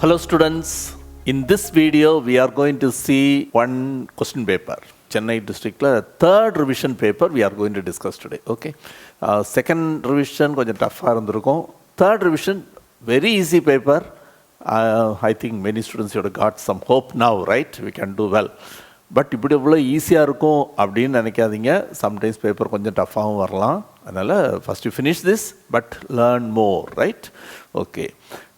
Hello students, in this video we are going to see one question paper. Chennai district third revision paper we are going to discuss today. Okay. Second revision konjam tough ah irundirukum. Third revision very easy paper. I think many students have got some hope now, right? We can do well. But இப்படி இவ்வளோ ஈஸியாக இருக்கும் அப்படின்னு நினைக்காதீங்க. Sometimes paper கொஞ்சம் டஃப்பாகவும் வரலாம். அதனால் first you finish this but learn more, right? Okay.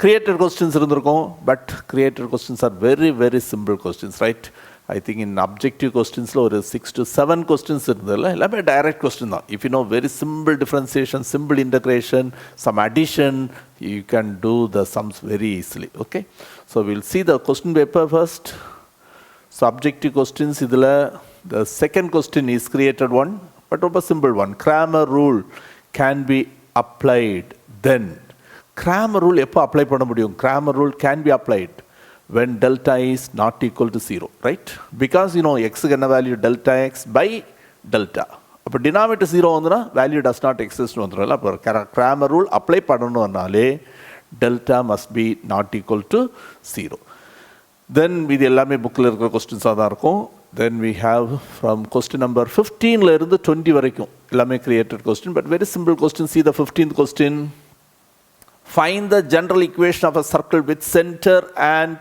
Created questions இருந்திருக்கும், but created questions are very very simple questions, right? I think in objective கொஸ்டின்ஸில் ஒரு 6 to 7 கொஸ்டின்ஸ் இருந்ததில்ல, எல்லாமே டைரக்ட் கொஸ்டின் தான். If you know very simple differentiation, simple integration, some addition, you can do the sums very easily. Okay. So will see the question paper first. Subjective questions idhula the second question is created one, but a simple one. Cramer rule can be applied then. Cramer rule எப்போ apply பண்ண முடியும்? Cramer rule can be applied when delta is not equal to 0, right? Because you know x க்கு என்ன value delta x by delta. அப்போ denominator 0 Vandana value does not exist வந்துறல. அப்போ Cramer rule apply பண்ணனும்னாலே delta must be not equal to 0. Then இது எல்லாமே புக்கில் இருக்கிற கொஸ்டின்ஸாக தான் இருக்கும். Then we have from question number 15 இருந்து 20 வரைக்கும் எல்லாமே created question, but very simple question. See the 15th question. Find the general equation of a circle with center and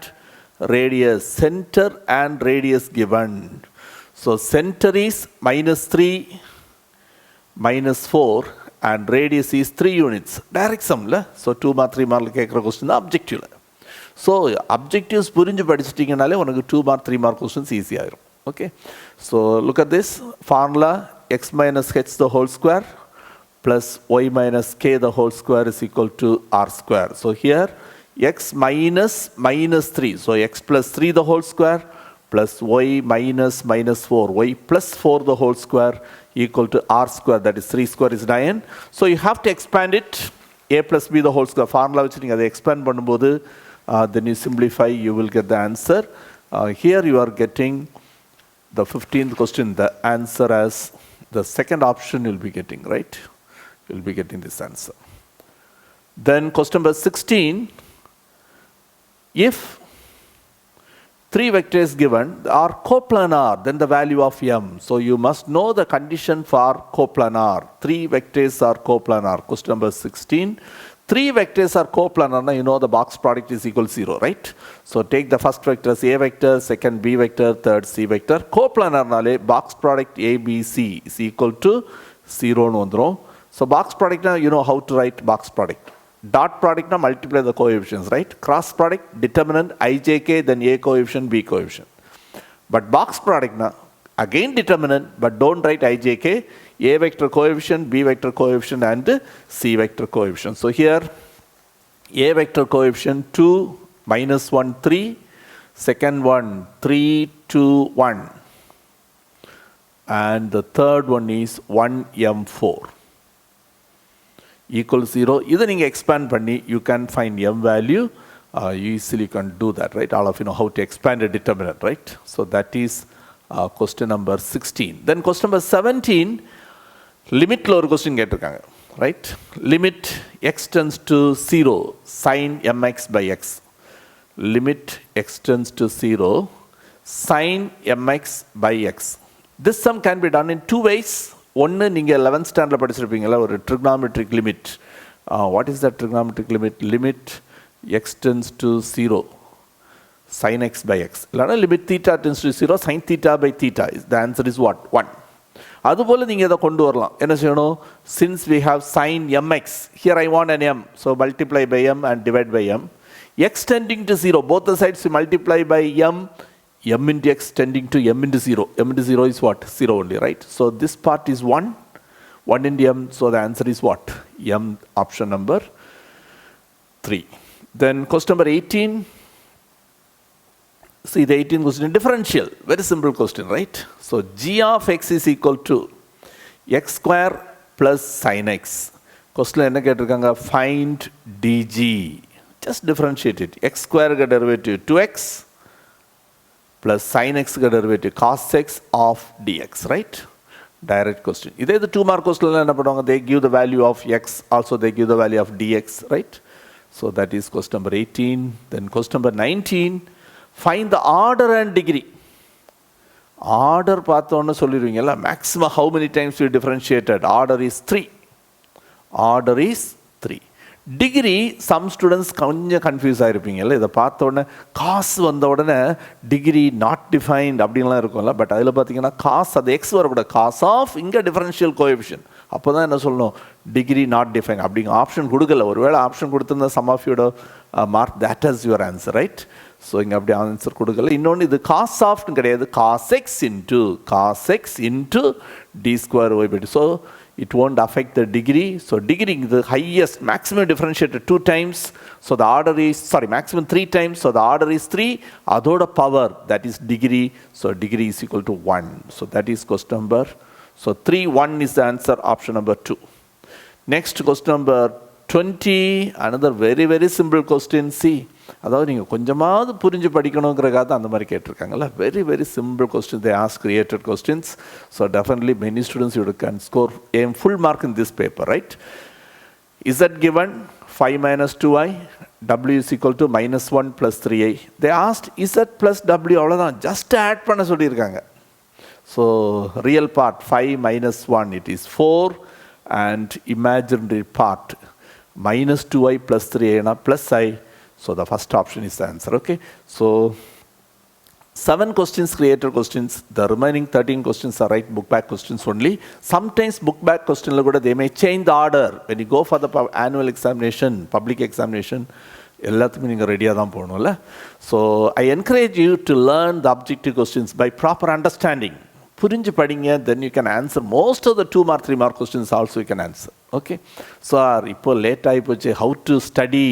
radius. Center and radius given. So center is -3, -4 and radius is 3 units. Direct sum la. So 2 mark 3 mark கேட்குற question தான் அப்ஜெக்டிவ்ல. So objectives புரிஞ்சு படிச்சிட்டிங்கனாலே உனக்கு 2 mark 3 mark questions ஈஸியாகிடும். Okay. So look at this formula. X minus h the whole square plus y minus k the whole square is equal to r square. So here x minus -3, so x plus 3 the whole square plus y minus -4, y plus 4 the whole square equal to r square, that is 3 square is 9. So you have to expand it. a plus b the whole square formula வச்சு நீங்கள் அதை expand பண்ணும்போது then you simplify, you will get the answer. Here you are getting the 15th question, the answer as the second option you'll be getting, right? You'll be getting this answer. Then question number 16, if 3 vectors given are coplanar, then the value of m. So you must know the condition for coplanar. 3 vectors are coplanar. Question number 16. 3 vectors are coplanar, you know the box product is equal to 0, right? So take the first vector as a vector, second b vector, third c vector. Coplanar nale box product abc is equal to 0 nu vandrum. So box product na you know how to write box product. Dot product na multiply the coefficients, right? Cross product determinant ijk, then a coefficient, b coefficient. But box product na again determinant, but don't write ijk, a vector coefficient, b vector coefficient and c vector coefficient. So here a vector coefficient 2, -1, 3, second one 3, 2, 1 and the third one is 1, m4 equal 0. Either you expand panni, you can find m value. You easily can do that, right? All of you know how to expand a determinant, right? So that is question number 16. Then question number 17, limit ஒரு question கேட்டிருக்காங்க, right? Limit x tends to 0 sin mx by x. Limit x tends to 0 sin mx by x. This sum can be done in 2 ways. ஒன்று நீங்கள் 11th ஸ்டாண்டர்டில் படிச்சிருப்பீங்களா, ஒரு trigonometric limit. What is that trigonometric limit? Limit x tends to 0 sin x by x. இல்லைனா limit theta tends to 0 sin theta by theta. The answer is what? 1. அதுபோல் நீங்கள் இதை கொண்டு வரலாம். என்ன செய்யணும்? Since we have sin mx, here I want an m, so multiply by m and divide by m. X tending to 0, both the sides you multiply by m, m into x tending to m into 0. m into 0 is what? 0 only, right? So this part is 1, 1 into m, so the answer is what? M, option number 3. Then question number 18. See the 18th question, differential, very simple question, right? So g of x is equal to x square plus sin x. Question என்ன கேட்டிருக்காங்க? Find dg. Just differentiate it. x square derivative 2x plus sin x derivative cos x of dx, right? Direct question. This is the 2 mark question. They give the value of x, also they give the value of dx, right? So that is question number 18. Then question number 19, find the order and degree. Order பார்த்தோன்னு சொல்லிடுவீங்கல்ல, maximum how many times you differentiated? Order is 3. Order is 3. Degree some students கொஞ்சம் confuse ஆகிருப்பீங்கல்ல, இதை பார்த்த உடனே காசு வந்த உடனே degree not defined அப்படின்லாம் இருக்கும்ல. பட் அதில் பார்த்தீங்கன்னா காசு அது எக்ஸ் வரக்கூடாது, காஸ் ஆஃப் இங்கே டிஃபரன்ஷியல் கோஎஃபிஷியன்ட். அப்போ தான் என்ன சொல்லணும், டிகிரி நாட் டிஃபைன் அப்படிங்கிற ஆப்ஷன் கொடுக்கல. ஒருவேளை ஆப்ஷன் கொடுத்துருந்தா சம் ஆஃப் யோட mark that is your answer, right? So இங்கே அப்படி ஆன்சர் கொடுக்கல. இன்னொன்று இது காஸ் ஆஃப்னு கிடையாது, cos x into d square y by d. So it won't affect the degree. So degree the highest maximum differentiated 2 times, so the order is maximum 3 times, so the order is 3. Adoda power, that is degree, so degree is equal to 1. So that is question number, so 3 1 is the answer, option number 2. Next question number 20, another very very simple question. See, அதாவது நீங்கள் கொஞ்சமாவது புரிஞ்சு படிக்கணுங்கிறக்காக தான் அந்த மாதிரி கேட்டிருக்காங்கல்ல. Very very simple question, they ask created questions. So definitely many students you can score aim full mark in this paper, right? Z given 5 minus 2i, w is equal to -1 plus 3i. They asked Z plus w, அவ்வளோதான், just add பண்ண சொல்லியிருக்காங்க. So real part 5 minus 1 it is 4, and imaginary part -2i plus 3i plus i. So the first option is the answer, okay? So 7 questions created questions, the remaining 13 questions are right book back questions only. Sometimes book back question la kuda they may change the order when you go for the annual examination, public examination, எல்லாத்துக்கும் நீங்கள் ரெடியாக தான் போகணும்ல. So I encourage you to learn the objective questions by proper understanding. புரிஞ்சு படிங்க, then you can answer most of the 2 mark 3 mark questions also you can answer, okay? Sir இப்போ late ஆகி போச்சு, ஹவு டு ஸ்டடி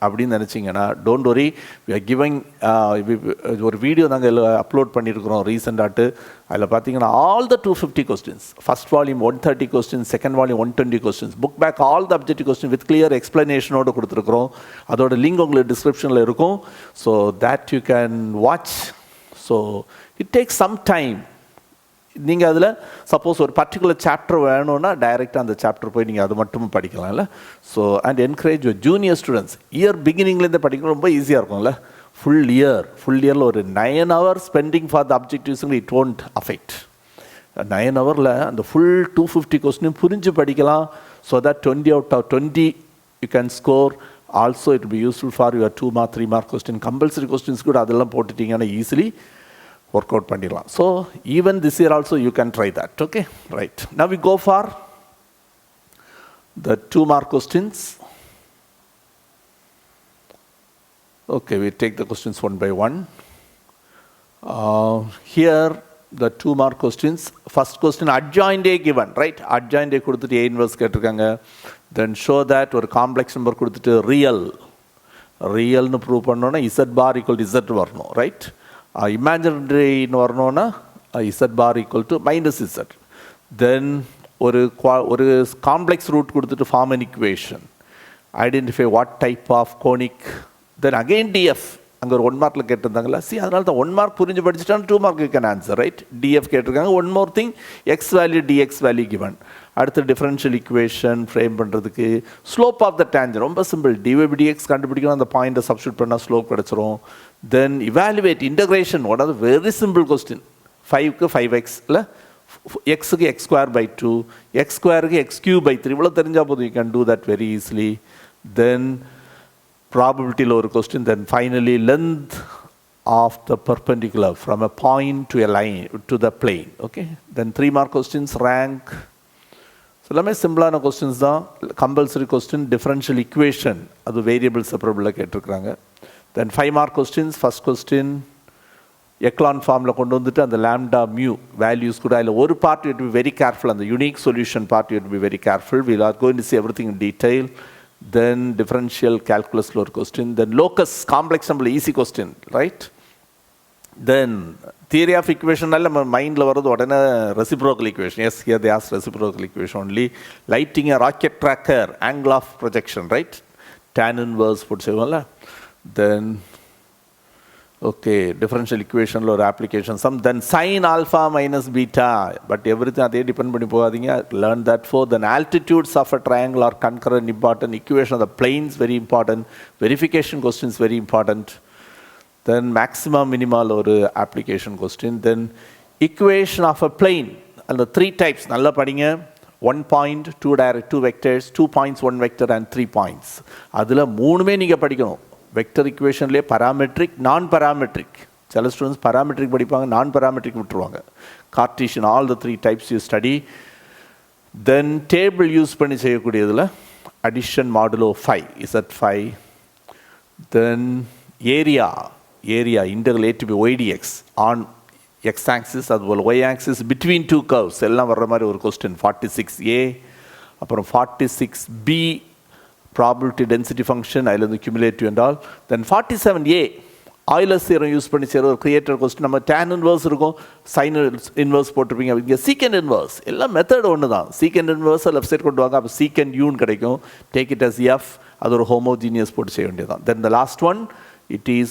அப்படின்னு நினச்சிங்கன்னா don't worry, we are giving ஒரு video நாங்கள் upload பண்ணியிருக்கிறோம் ரீசெண்டாட்டு. அதில் பார்த்தீங்கன்னா all the 250 questions, first volume 130 questions, second volume 120 questions, book back all the objective question with clear எக்ஸ்பிளனேஷனோடு கொடுத்துருக்குறோம். அதோட லிங்க் உங்களுக்கு டிஸ்கிரிப்ஷனில் இருக்கும். So that you can watch. So it takes some time. நீங்கள் அதில் சப்போஸ் ஒரு பர்டிகுலர் சாப்டர் வேணும்னா டைரெக்டாக அந்த சாப்டர் போய் நீங்கள் அது மட்டும் படிக்கலாம்ல. So and encourage your junior students, year பிகினிங்லேருந்து படிக்கணும், ரொம்ப ஈஸியாக இருக்கும்ல. ஃபுல் இயரில் ஒரு 9 hours ஸ்பெண்டிங் ஃபார் த அப்ஜெக்டிவ்ஸுங்க இட் ஒன்ட் அஃபெக்ட். 9 hours அந்த ஃபுல் 250 கொஸ்டினும் புரிஞ்சு படிக்கலாம். So that 20 out of 20 you can score. Also it be useful for your 2 mark 3 mark question. Compulsory questions கூட அதெல்லாம் போட்டுட்டிங்கன்னா ஈஸிலி work out பண்ணிடலாம். So even this year also you can try that, okay? Right, now we go for the 2 mark questions. Okay, we take the questions one by one. Here the 2 mark questions. First question, adjoint A given, right? Adjoint A கொடுத்துட்டு A inverse கேட்டிருக்காங்க. Then show that ஒரு complex number கொடுத்துட்டு ரியல்னு prove பண்ணோன்னா Z bar equal to Z வரணும், right? இமேஜினரின்னு வரணும்னா Z bar equal to -Z. Then ஒரு காம்ப்ளெக்ஸ் ரூட் கொடுத்துட்டு form an equation, identify what type of conic, then again DF. அங்கே ஒரு 1 markல கேட்டிருந்தாங்களா? சி, அதனால தான் 1 mark புரிஞ்சு படிச்சுட்டாலும் 2 mark you can answer, right? DF கேட்டிருக்காங்க. One more thing, x value dx value given. அடுத்து டிஃபரன்ஷியல் இக்குவேஷன் ஃப்ரேம் பண்ணுறதுக்கு ஸ்லோப் ஆஃப் த டேஞ்சர், ரொம்ப சிம்பிள். dydx கண்டுபிடிக்கணும், அந்த பாயிண்ட்டை சப்ஸ்டியூட் பண்ணால் ஸ்லோப் கிடச்சிரும். Then evaluate integration, one of the very simple question. 5க்கு 5x இல்லை, எக்ஸுக்கு x²/2, x²க்கு x³/3, இவ்வளோ தெரிஞ்சால் போதும். You can do that very easily. Then ப்ராபபிலிட்டியில் ஒரு question. Then finally length of the perpendicular from a point to a line to the plane, okay? Then 3 mark questions, rank. So எல்லாமே சிம்பிளான questions தான். Compulsory question differential equation, அது variable செப்பரபிளாக கேட்டிருக்கிறாங்க. தென் 5 mark questions. First question echelon ஃபார்மில் கொண்டு வந்துட்டு அந்த lambda mu values கூட அதில் ஒரு part you to be very careful. அந்த unique solution part you to be very careful. We are going to see everything in detail. Then differential calculus ஒரு question. Then locus complex number easy question, right? Then theory of equation நம்ம மைண்டில் வர்றது உடனே reciprocal equation. Yes, here they ask reciprocal equation only. Lighting a rocket tracker, angle of projection, right? tan inverse போட்டு செய்வோம்ல. தென் Okay, differential equation or application sum, then sin alpha minus beta, but everything adhe depend panni pogadinga. Learn that. For then altitudes of a triangle are concurrent, important. Equation of the planes very important. Verification questions very important. Then maxima minimal or application question. Then equation of a plane, and the three types nalla padinga. 1 point, 2 vectors, 2 points, 1 vector and 3 points. Adula moonume neenga padikanum. Vector equation le parametric, non parametric. Chala students parametric padipanga, non parametric vitruvaanga. Cartesian, all the three types you study. Then table use panni seiyakudiyadula addition modulo 5 is at 5. Then area integral a to b y dx on x-axis as well y-axis between two curves எல்லாம் வர்ற மாதிரி ஒரு question 46a. அப்புறம் 46b probability density function அதில் இருந்து cumulative and all. Then 47a Euler's theorem use பண்ணி செய்கிற ஒரு கிரியேட்டர் கொஸ்டின். நம்ம tan inverse இருக்கும், sin inverse போட்டிருப்பீங்க. இங்கே secant inverse எல்லாம் மெத்தட் ஒன்று தான். secant inverse லெஃப்ட் சைட் கொண்டு வாங்க, அப்போ secant uன்னு கிடைக்கும். Take it as f, அது ஒரு homogeneous போட்டு செய்ய வேண்டியதான். Then the last one, it is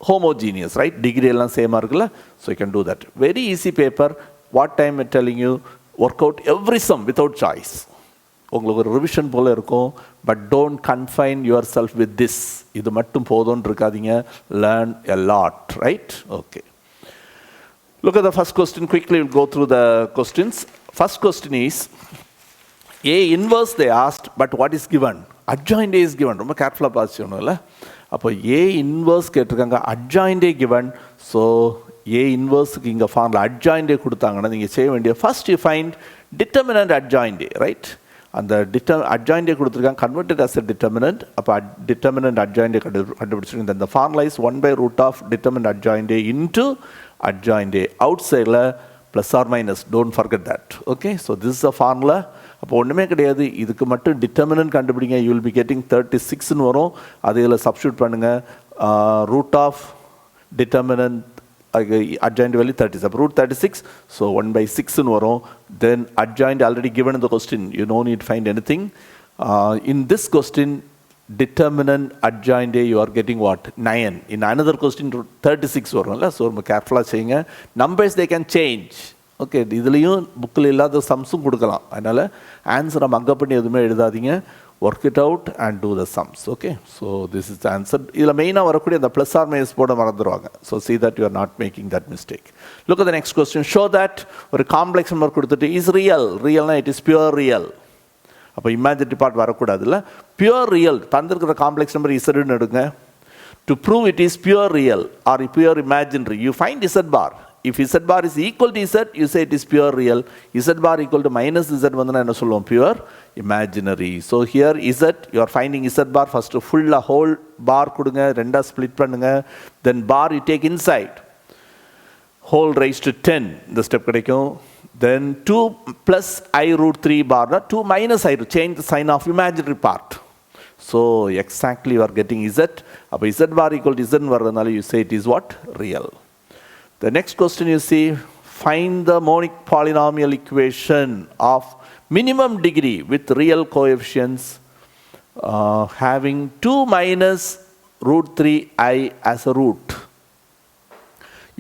homogeneous, right? Degree எல்லாம் சேமாக இருக்குல்ல, so you can do that. Very easy paper. What time I'm telling you, work out every sum without choice. உங்களுக்கு ஒரு ரிவிஷன் போல இருக்கும், but don't confine yourself with this. இது மட்டும் போதும்னு இருக்காதீங்க. Learn a lot, right? Okay. Look at the first question quickly. We'll go through the questions. First question is A inverse they asked, but what is given? Adjoint A is given. ரொம்ப கேர்ஃபுல்லாக பார்த்துக்கணும்ல. அப்போ A inverse கேட்டிருக்காங்க, அட்ஜாயிண்டே given. So ஏ இன்வர்ஸுக்கு இங்கே ஃபார்மில் அட்ஜாயிண்டே கொடுத்தாங்கன்னா நீங்கள் செய்ய வேண்டிய ஃபர்ஸ்ட் யூ ஃபைண்ட் டிட்டர்மினன்ட் அட்ஜாயிண்டே, ரைட்? அந்த அட்ஜாயிண்டே கொடுத்துருக்காங்க, கன்வெர்டட் அஸ் எ டிட்டர்மினன்ட். அப்போ டிட்டர்மினன்ட் அட்ஜாயிண்டே கண்டுபிடிச்சிருக்கீங்க. இந்த ஃபார்முலா இஸ் 1/√ டிட்டர்மினன்ட் அட்ஜாயிண்டே இன்டு அட்ஜாயிண்டே. அவுட் சைடில் plus or minus, don't forget that. Okay, so this is a formula. அப்போ ஒன்றுமே கிடையாது, இதுக்கு மட்டும் டிட்டர்மினன்ட் கண்டுபிடிங்க. யூ வில் பி கெட்டிங் 36ன்னு வரும். அதில் சப்ஸ்டியூட் பண்ணுங்கள். Root of determinant adjoint value 36, அப்போ ரூட் 36, ஸோ 1/6ன்னு வரும். தென் adjoint already given in the question, you no need to find anything. In this question, determinant adjoint you are getting what? 9. In another question 36 வரும்ல. So ரொம்ப கேர்ஃபுல்லாக செய்யுங்க. Numbers they can change. Okay, இதுலேயும் புக்கில் இல்லாத சம்ஸும் கொடுக்கலாம். அதனால் ஆன்சரை மக்கப் பண்ணி எதுவுமே எழுதாதீங்க. Work it out and do the sums. Okay, so this is the answer. இதில் மெயினாக வரக்கூடிய அந்த ப்ளஸ் ஆர் மைனஸ் போட மறந்துடுவாங்க. ஸோ see that you are not making that mistake. Look at the next question. Show that ஒரு complex number கொடுத்துட்டு is real. ரியல்னா இட் இஸ் பியூர் ரியல். அப்போ இமேஜினரி பார்ட் வரக்கூடாதுல்ல. பியூர் ரியல் தந்திருக்கிற காம்ப்ளெக்ஸ் நம்பர் இசட்னு எடுங்க. To prove it is pure real or pure imaginary, you find z bar. If z bar is equal to z, you say it is pure real. Z bar equal to minus z vandana enna solluvom? Pure imaginary. So here z, you are finding z bar. First full whole bar kudunga, renda split pannunga. Then bar you take inside, whole raised to 10 the step kadaikum. Then 2 plus I root 3 bar, 2 minus I root, change the sign of imaginary part. So exactly you are getting z. Appo z bar equal to z varradanaala you say it is what? Real. The next question you see, find the monic polynomial equation of minimum degree with real coefficients having 2 minus root 3i as a root.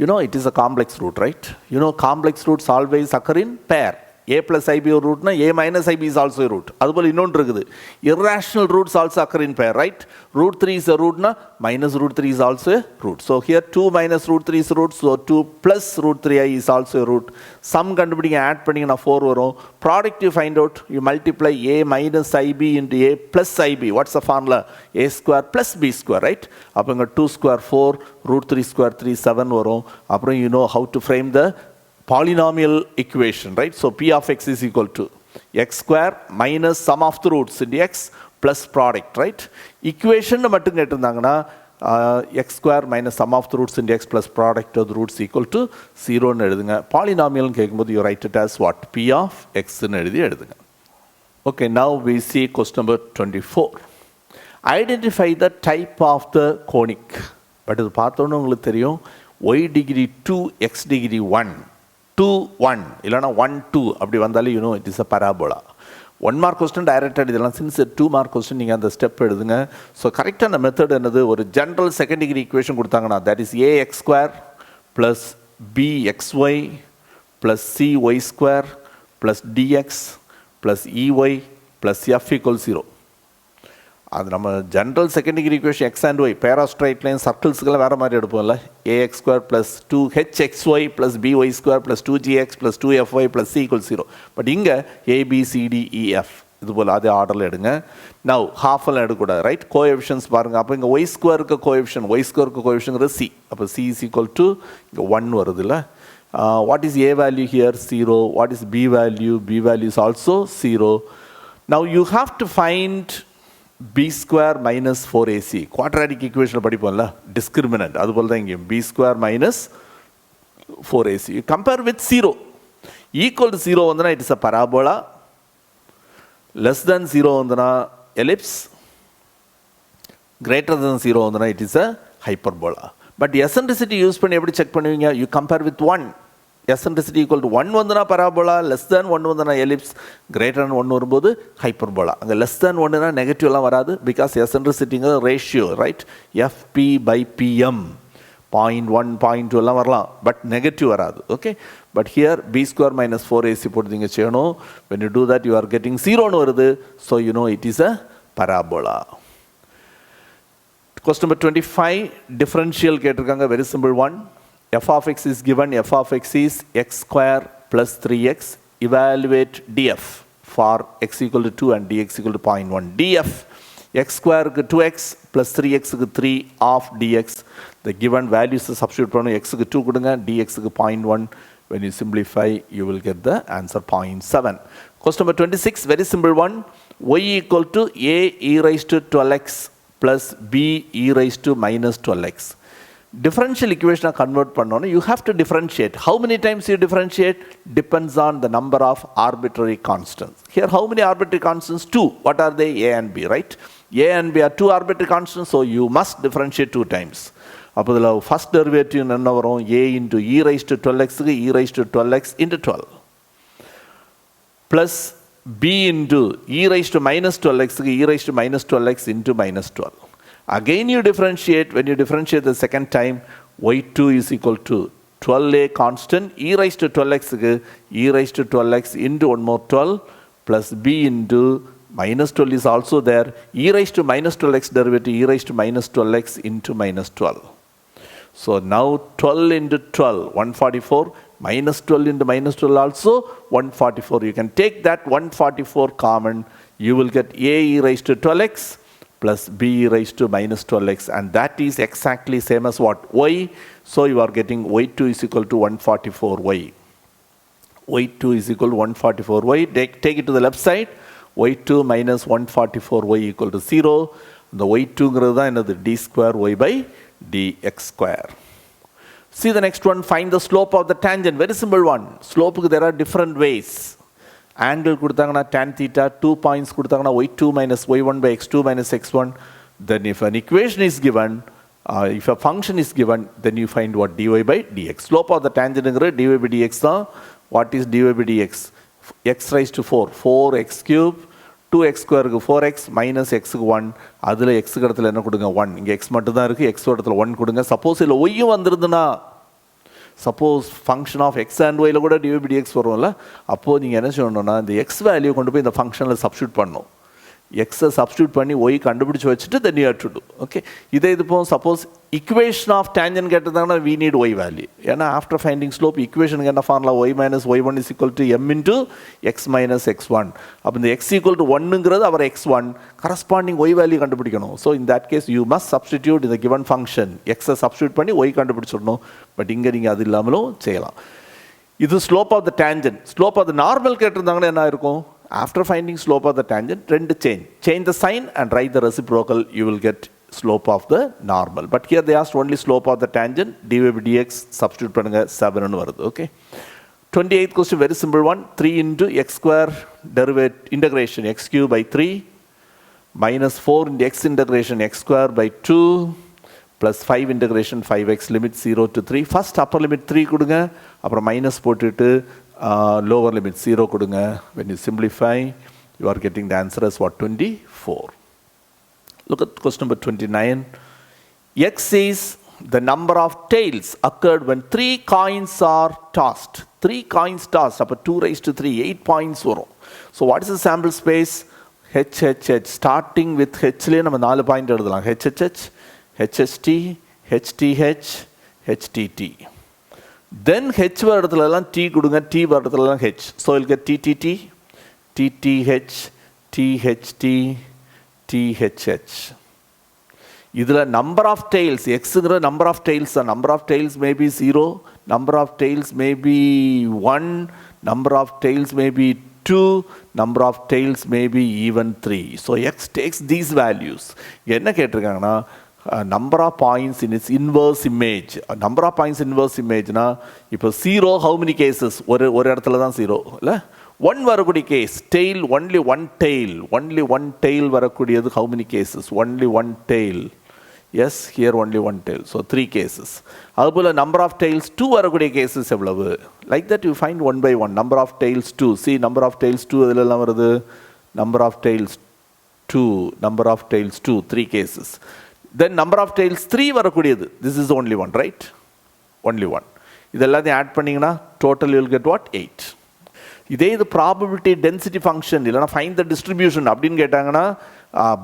You know it is a complex root, right? You know complex roots always occur in pair. A plus ib ஒரு ரூட்னா a minus ib is also a root. அதுபோல் இன்னொன்று இருக்குது, irrational roots also occur in pair, right? Root 3 is a root na, minus root 3 is also a root. So here 2 minus root 3 is a root, so 2 plus root 3i is also a root. Sum கண்டுபிடிங்க, add பண்ணிங்கன்னா 4 வரும். Product you find out, you multiply a minus ib into a plus ib. What's the formula? A square plus b square, right? அப்போ இங்கே 2 square 4, root 3 square 3 7 வரும். அப்புறம் you know how to frame the polynomial equation, right? So p of x is equal to x square minus sum of the roots into x plus product, right? Equation மட்டும் கேட்டிருந்தாங்கன்னா x square minus sum of the roots into x plus product of the roots equal to 0 ன்னு எழுதுங்க. polynomial கேட்கும்போது you write it as what? p of x ன்னு எழுதி எழுதுங்க. Okay, now we see question number 24. Identify the type of the conic. But இது பார்த்தோன்னு உங்களுக்கு தெரியும், y degree 2 x degree 1 2 1 இல்லைனா 1 2 அப்படி வந்தாலே you know it is a parabola. 1 mark question direct எழுதலாம். Since 2 mark question நீங்கள் அந்த ஸ்டெப் எழுதுங்க. ஸோ கரெக்டான மெத்தட் என்னது, ஒரு ஜென்ரல் செகண்ட் டிகிரி ஈக்குவேஷன் கொடுத்தாங்கன்னா that is ax square plus bxy plus cy square plus dx plus ey plus f equals 0. அது நம்ம general second degree equation x and y pair straight line சர்க்கிள்ஸுக்கெல்லாம் வேறு மாதிரி எடுப்போம்ல. A x square plus 2hxy plus by square plus 2gx plus 2fy plus c = 0. But இங்கே abcdef இது போல் அதே ஆர்டரில் எடுங்க. நவ் ஹாஃபெல்லாம் எடுக்கக்கூடாது, ரைட்? கோஎஃபிஷியன்ஸ் பாருங்கள். அப்போ இங்கே ஒய் ஸ்கொயருக்கு கோஎஃபிஷியன் c. அப்போ c is equal to இங்கே 1 வருது இல்லை. What is a value here? 0. What is b value? b value is also 0. Now you have to find b square minus 4ac. quadratic equation படிப்போம்ல, discriminant. அதுபோல் தான் இங்கே b square minus 4ac. You compare with 0. Equal to 0 வந்துனா it is a parabola. Less than 0 வந்துனா ellipse. Greater than 0 வந்துனா it is a hyperbola. But eccentricity use பண்ணி எப்படி check பண்ணுவீங்க? You compare with 1. eccentricity equal to 1 வந்துனா parabola, less than 1 வந்துனா ellipse, greater than 1 வரும்போது hyperbola. அங்கே less than 1னா நெகட்டிவ்லாம் வராது, because eccentricityங்கிறது ratio, right? fp by pm 0.1 0.2 எல்லாம் வரலாம், பட் நெகட்டிவ் வராது. Okay, but here b square minus 4ac போட்டு நீங்கள் செய்யணும். when you do that you are getting 0ன்னு வருது. so you know it is a parabola. question number 25 differential கேட்டிருக்காங்க. very simple one. f of x is given. f of x is x square plus 3x. evaluate df for x equal to 2 and dx equal to 0.1. df x square க்கு 2x plus 3x க்கு 3 of dx. the given values substitute பண்ணணும். x க்கு 2 கொடுங்க, dx க்கு 0.1. when you simplify you will get the answer 0.7. question number 26 very simple one. y equal to a e raised to 12x plus b e raised to minus 12x. differential equation convert பண்ணனும். you have to differentiate. how many times you differentiate depends on the number of arbitrary constants. here how many arbitrary constants? 2. what are they? a and b, right? a and b are 2 arbitrary constants, so you must differentiate 2 times. அப்போ இதில் first derivative என்ன வரும்? a into e raised to 12x க்கு e raised to 12x into 12 plus b into e raised to minus 12x க்கு e raised to minus 12x into minus 12. again you differentiate. when you differentiate the second time, y2 is equal to 12a constant e raised to 12x க்கு e raised to 12x into one more 12 plus b into minus 12 is also there. e raised to minus 12x derivative e raised to minus 12x into minus 12. so now 12 into 12 144 minus 12 into minus 12 also 144. you can take that 144 common. you will get a e raised to 12x plus b raised to minus 12x, and that is exactly same as what? y. so you are getting y2 is equal to 144y. y2 is equal to 144y. take it to the left side. y2 minus 144y equal to 0. the y2 ங்கிறது தான் என்னது? d square y by dx square. see the next one. find the slope of the tangent. very simple one. slope there are different ways. angle கொடுத்தாங்கன்னா tan theta, 2 points கொடுத்தாங்கன்னா y2 minus y1 by x2 minus x1. then if an equation is given, if a function is given, then you find what? dy by dx. slope of the tangent ங்கிறது dy by dx தான். what is dy by dx? x raised to 4 4x cube 2x square க்கு 4x minus x க்கு 1. அதில் x க்கு இடத்துல என்ன கொடுங்க? 1. இங்கே x மட்டும் தான் இருக்குது, x இடத்துல 1 கொடுங்க. சப்போஸ் இல்லை ஒய்யும் வந்துருதுன்னா, suppose function of x and ஒயில் கூட dy by dx வரும்ல, அப்போது நீங்கள் என்ன செய்யணும்னா இந்த எக்ஸ் வேல்யூ கொண்டு போய் இந்த ஃபங்க்ஷனில் சப்ஸ்டியூட் பண்ணணும். எக்ஸை சப்ஸ்டியூட் பண்ணி ஒய் கண்டுபிடிச்சி வச்சுட்டு then you have to do. Okay, இதே இது இப்போ suppose equation of tangent கேட்டதாங்கன்னா we need y value. ஏன்னா after finding slope equationக்கு என்ன formula? y minus y1 is equal to m into x minus x1. அப்போ இந்த x equal to 1ங்கிறது அவர் x1, corresponding y value கண்டுபிடிக்கணும். so in that case you must substitute in the given function. x-ஐ substitute பண்ணி y கண்டுபிடிச்சிடணும். But இங்கே நீங்கள் அது இல்லாமலும் செய்யலாம். இது slope of the tangent. slope of the normal கேட்டிருந்தாங்கன்னா என்ன இருக்கும்? after finding slope of the tangent, ரெண்டு change the sign and write the reciprocal. you will get slope of the normal. but here they asked only slope of the tangent. dy by dx substitute பண்ணுங்க, 7 ன்னு வருது. okay, 28th question very simple one. 3 into x square derivative integration x cube by 3 minus 4 into x integration x square by 2 plus 5 integration 5x limit 0 to 3. first upper limit 3 கொடுங்க, அப்புறம் minus போட்டுட்டு lower limit 0 கொடுங்க. when you simplify you you are getting the answer as what? 24. Look at question number 29. X is the number of tails occurred when 3 coins are tossed. 3 coins tossed, up 2 raised to 3, 8 points varo. So what is the sample space? H, H, H. Starting with H, we have 4 points. H, H, H, H, H, T, H, T, H, H, T, T. Then H varaduthala T kudunga, T varaduthala H. So you'll get T, T, T, T, T, H, T, H, T, T, H, H. This number of tails, X is the number of tails. The number of tails may be 0, number of tails may be 1, number of tails may be 2, number of tails may be even 3. So X takes these values. Number of points in its inverse image. Number of points inverse image na ipo 0 how many cases? One zero. One varakudi case, tail, only one tail varakudiyadu how many cases? Only one tail. Yes, here only one tail. So 3 cases. Adupole number of tails 2 varakudi cases evlavu. Like that you find one by one. Number of tails 2. See number of tails 2 adilla varudhu. Number of tails 2. Number of tails 2. 3 cases. Then number of tails 3 varakudiyadu. This is only one, right? Only one. Idella add panningna total you will get what? 8. இதே இது probability density function இல்லைனா find the distribution அப்படின்னு கேட்டாங்கன்னா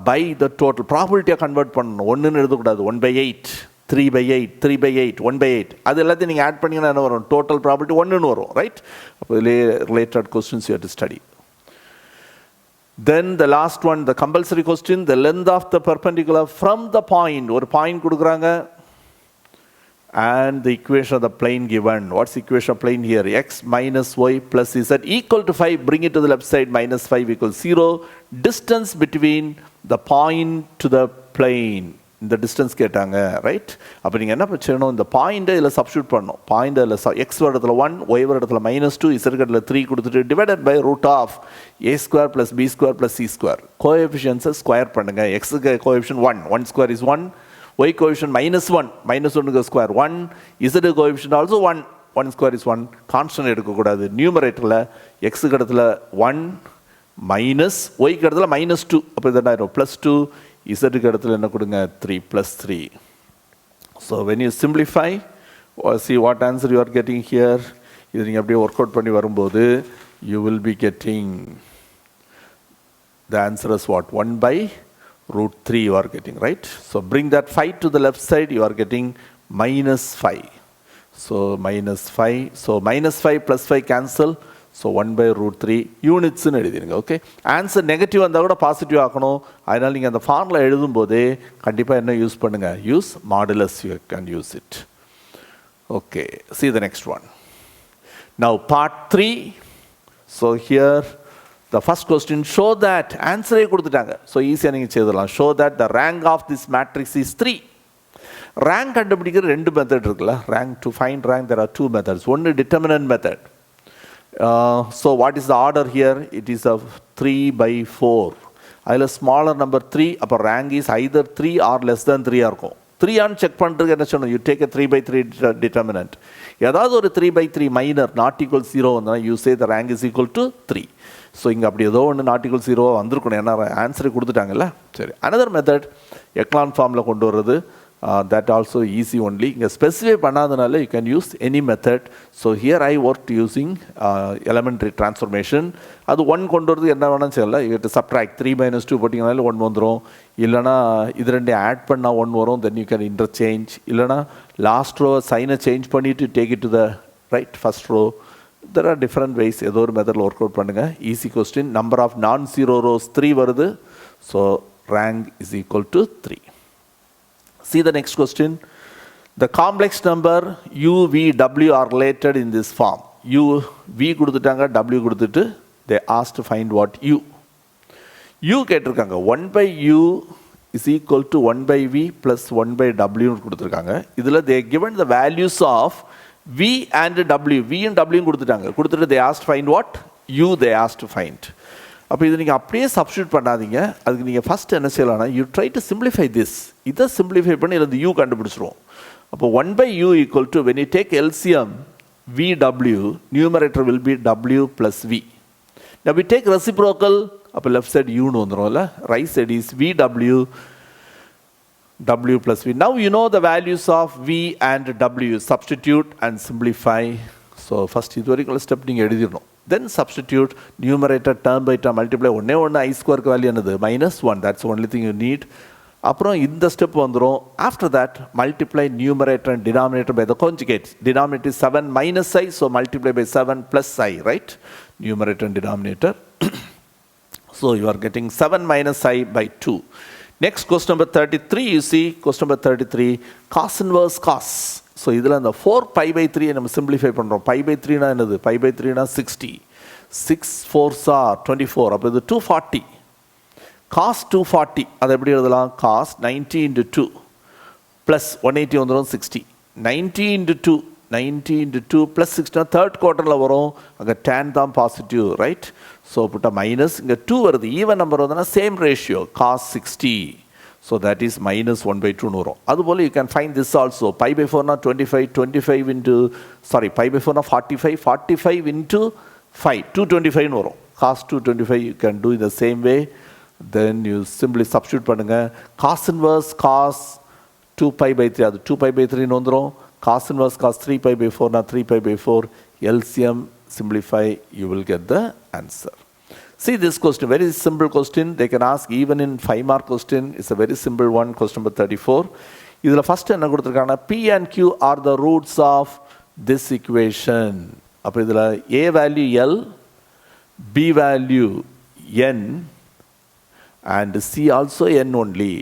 by the total probability convert பண்ணணும். 1ன்னு எழுதக்கூடாது. 1/8, 3/8, 3/8, 1/8 அது எல்லாத்தையும் நீங்கள் ஆட் பண்ணிங்கன்னா என்ன வரும்? டோட்டல் ப்ராபபிலிட்டி 1ன்னு வரும், ரைட்? அப்போ இதிலே related questions you have to study. Then the last one, the compulsory question, the length of the perpendicular from the point. ஒரு பாயிண்ட் கொடுக்குறாங்க and the equation of the plane given. What's the equation of plane here? X minus y plus z equal to 5. Bring it to the left side. Minus 5 equals 0. Distance between the point to the plane. இந்த distance கேட்டாங்க, right? அப்போ நீங்கள் என்ன பண்ணணும்? இந்த பாயிண்ட்டை இதில் substitute பண்ணணும். பாயிண்ட் அதில் எக்ஸ் வருடத்தில் 1, ஒய் வருடத்தில் -2, இசட்கட்டில் 3 கொடுத்துட்டு divided by root of a square plus B square plus C square. கோஎஃபிஷியன்ஸை ஸ்கொயர் பண்ணுங்கள். எக்ஸுக்கு coefficient 1, 1 square is 1. Y coefficient -1, -1 square 1, Z coefficient also 1, 1 square is 1. Constant எடுக்கக்கூடாது. நியூமரேட்டரில் x இடத்துல 1 மைனஸ் y இடத்துல -2, அப்போ இது என்ன ஆயிரும்? +2. Z இடத்துல என்ன கொடுங்க? 3 + 3. So when you simplify, see what answer you are getting here. இது நீங்கள் அப்படியே ஒர்க் அவுட் பண்ணி வரும்போது you will be getting the answer is what? 1/√3 you are getting, right? So bring that 5 to the left side, you are getting -5. So -5. So -5 plus 5 cancel. So 1/√3 units in எழுதிருங்க. Okay? Answer negative வந்தா கூட positive ஆக்கணும். அதனால நீங்கள் அந்த formula எழுதும் போதே கண்டிப்பாக என்ன யூஸ் பண்ணுங்க? Use modulus. You can use it. Okay. See the next one. Now part 3. So here the first question, show that, answer கொடுத்துட்டாங்க. So ஈஸியாக நீங்கள் செய்தலாம். Show that the rank of this matrix is 3. Rank கண்டுபிடிக்கிற 2 method இருக்குல்ல. Rank, to find rank there are 2 methods. One determinant method. So what is the order here? It is of 3/4. அதில் smaller number 3, அப்போ rank is either 3 or less than 3 இருக்கும். 3 on check பண்ணுறதுக்கு என்ன சொல்லணும்? You take a 3/3 determinant. ஏதாவது ஒரு 3/3 minor not equal 0 வந்தால் you say the rank is equal to 3. So இங்கே அப்படி ஏதோ ஒன்று நாட் ஈக்குவல் 0 வந்திருக்கணும். ஏன்னா ஆன்சரை கொடுத்துட்டாங்கல்ல. சரி, அனதர் மெத்தட் எக்லான் ஃபார்மில் கொண்டு வர்றது. That also easy only. இங்கே ஸ்பெசிஃபை பண்ணாதனால you can use any method. So here I work using elementary transformation. அது 1 கொண்டு வரது என்ன வேணாலும் செய்யல. இது சப்ட்ராக்ட் 3 - 2 போட்டிங்கனால 1 வந்துடும். இல்லைனா இது 2 ஆட் பண்ணால் 1 வரும். Then you can interchange. இல்லைனா லாஸ்ட் ரோ சைனை சேஞ்ச் பண்ணிவிட்டு take it to the right first row. There are different ways. ஏதோ ஒரு மெத்தடில் ஒர்க் அவுட் பண்ணுங்க. Easy question. Number of non-zero rows 3 வருது. So rank is equal to 3. See the next question. The complex number u, v, w are related in this form. u, v கொடுத்துட்டாங்க, w கொடுத்துட்டு they asked to find what u. u கேட்டிருக்காங்க. 1/u is equal to 1/v plus 1/w கொடுத்துருக்காங்க. இதில் they given the values of v and w. v and w கொடுத்துட்டாங்க. கொடுத்துட்டு they asked find what? u they asked to find. அப்போ இது நீங்கள் அப்படியே substitute பண்ணாதீங்க. அதுக்கு நீங்கள் ஃபஸ்ட் என்ன செய்யலாம்னா you try to simplify this. இதை சிம்பிளிஃபை பண்ணி இதில் u கண்டுபிடிச்சிருவோம். அப்போ 1/u equal to, when you take LCM vw, numerator will be w plus v. Now we take reciprocal, அப்போ லெஃப்ட் சைடு யூன்னு வந்துடும்ல. Right side is VW W plus V. Now you know the values of V and W. Substitute and simplify. So first இது வரைக்கும் step நீங்கள் எழுதிடணும். Then substitute numerator term by term multiply. ஒன்னே ஒன்று I square value என்னது -1. That's the only thing you need. அப்புறம் இந்த step வந்துடும். After that multiply numerator and denominator by the conjugate. Denominator is 7 minus I, so multiply by 7 plus I, right? Numerator and denominator. So you are getting 7 minus I by 2. Next question number 33, you see question number 33, cos inverse cos. So இதில் அந்த 4 pi by 3 நம்ம simplify பண்ணுறோம். pi by 3 என்னது? pi by 3 60. 6 4s are 24. அப்போ இது 240. cos 240 அதை எப்படி எழுதலாம்? cos 90 into 2 plus 180 வந்துடும் 60. 90 into 2 90 into 2 plus 60 தேர்ட் குவார்ட்டரில் வரும். அங்கே tan தான் பாசிட்டிவ், ரைட்? ஸோ புட்ட மைனஸ் இங்கே 2 வருது. ஈவன் நம்பர் வந்ததுன்னா same ratio cos 60. So that is -1/2 வரும். அதுபோல் you can find this also. pi by 4 25 25 into pi by 4 45 45 into 5 225 வரும். cos 225 you can do in the same way. Then you simply substitute பண்ணுங்க. cos inverse cos 2 pi by 3 அது 2 pi by 3 வந்துடும். cos inverse cos 3 pi by 4 na 3 pi by 4. LCM simplify, you will get the answer. See this question, very simple question. They can ask even in 5 mark question. It's a very simple one. Question number 34. இதில் first என்ன கொடுத்துருக்காங்கன்னா P and Q are the roots of this equation. அப்போ இதில் A value L, B value N and C also N only.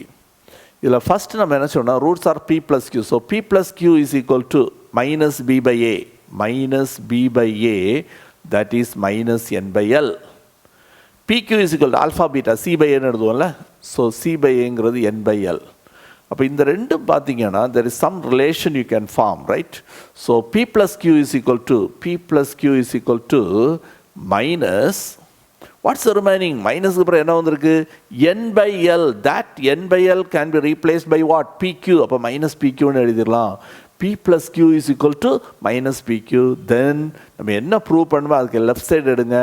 இதில் first நம்ம என்ன சொன்னோம்? roots are P plus Q. So P plus Q is equal to minus B by A. minus B by A, that is minus N by L. PQ is equal to alpha beta C by N எழுதுவோம்ல. So C by Aங்கிறது N by L. அப்போ இந்த ரெண்டும் பார்த்தீங்கன்னா there is some relation you can form, right? So P plus Q is equal to minus what's the remaining? minus அப்புறம் என்ன வந்திருக்கு? N by L. That N by L can be replaced by what? PQ. அப்போ minus PQன்னு எழுதிடலாம். P plus Q is equal to minus PQ. Then நம்ம என்ன prove பண்ணுவோம்? அதுக்கு left side எடுங்க.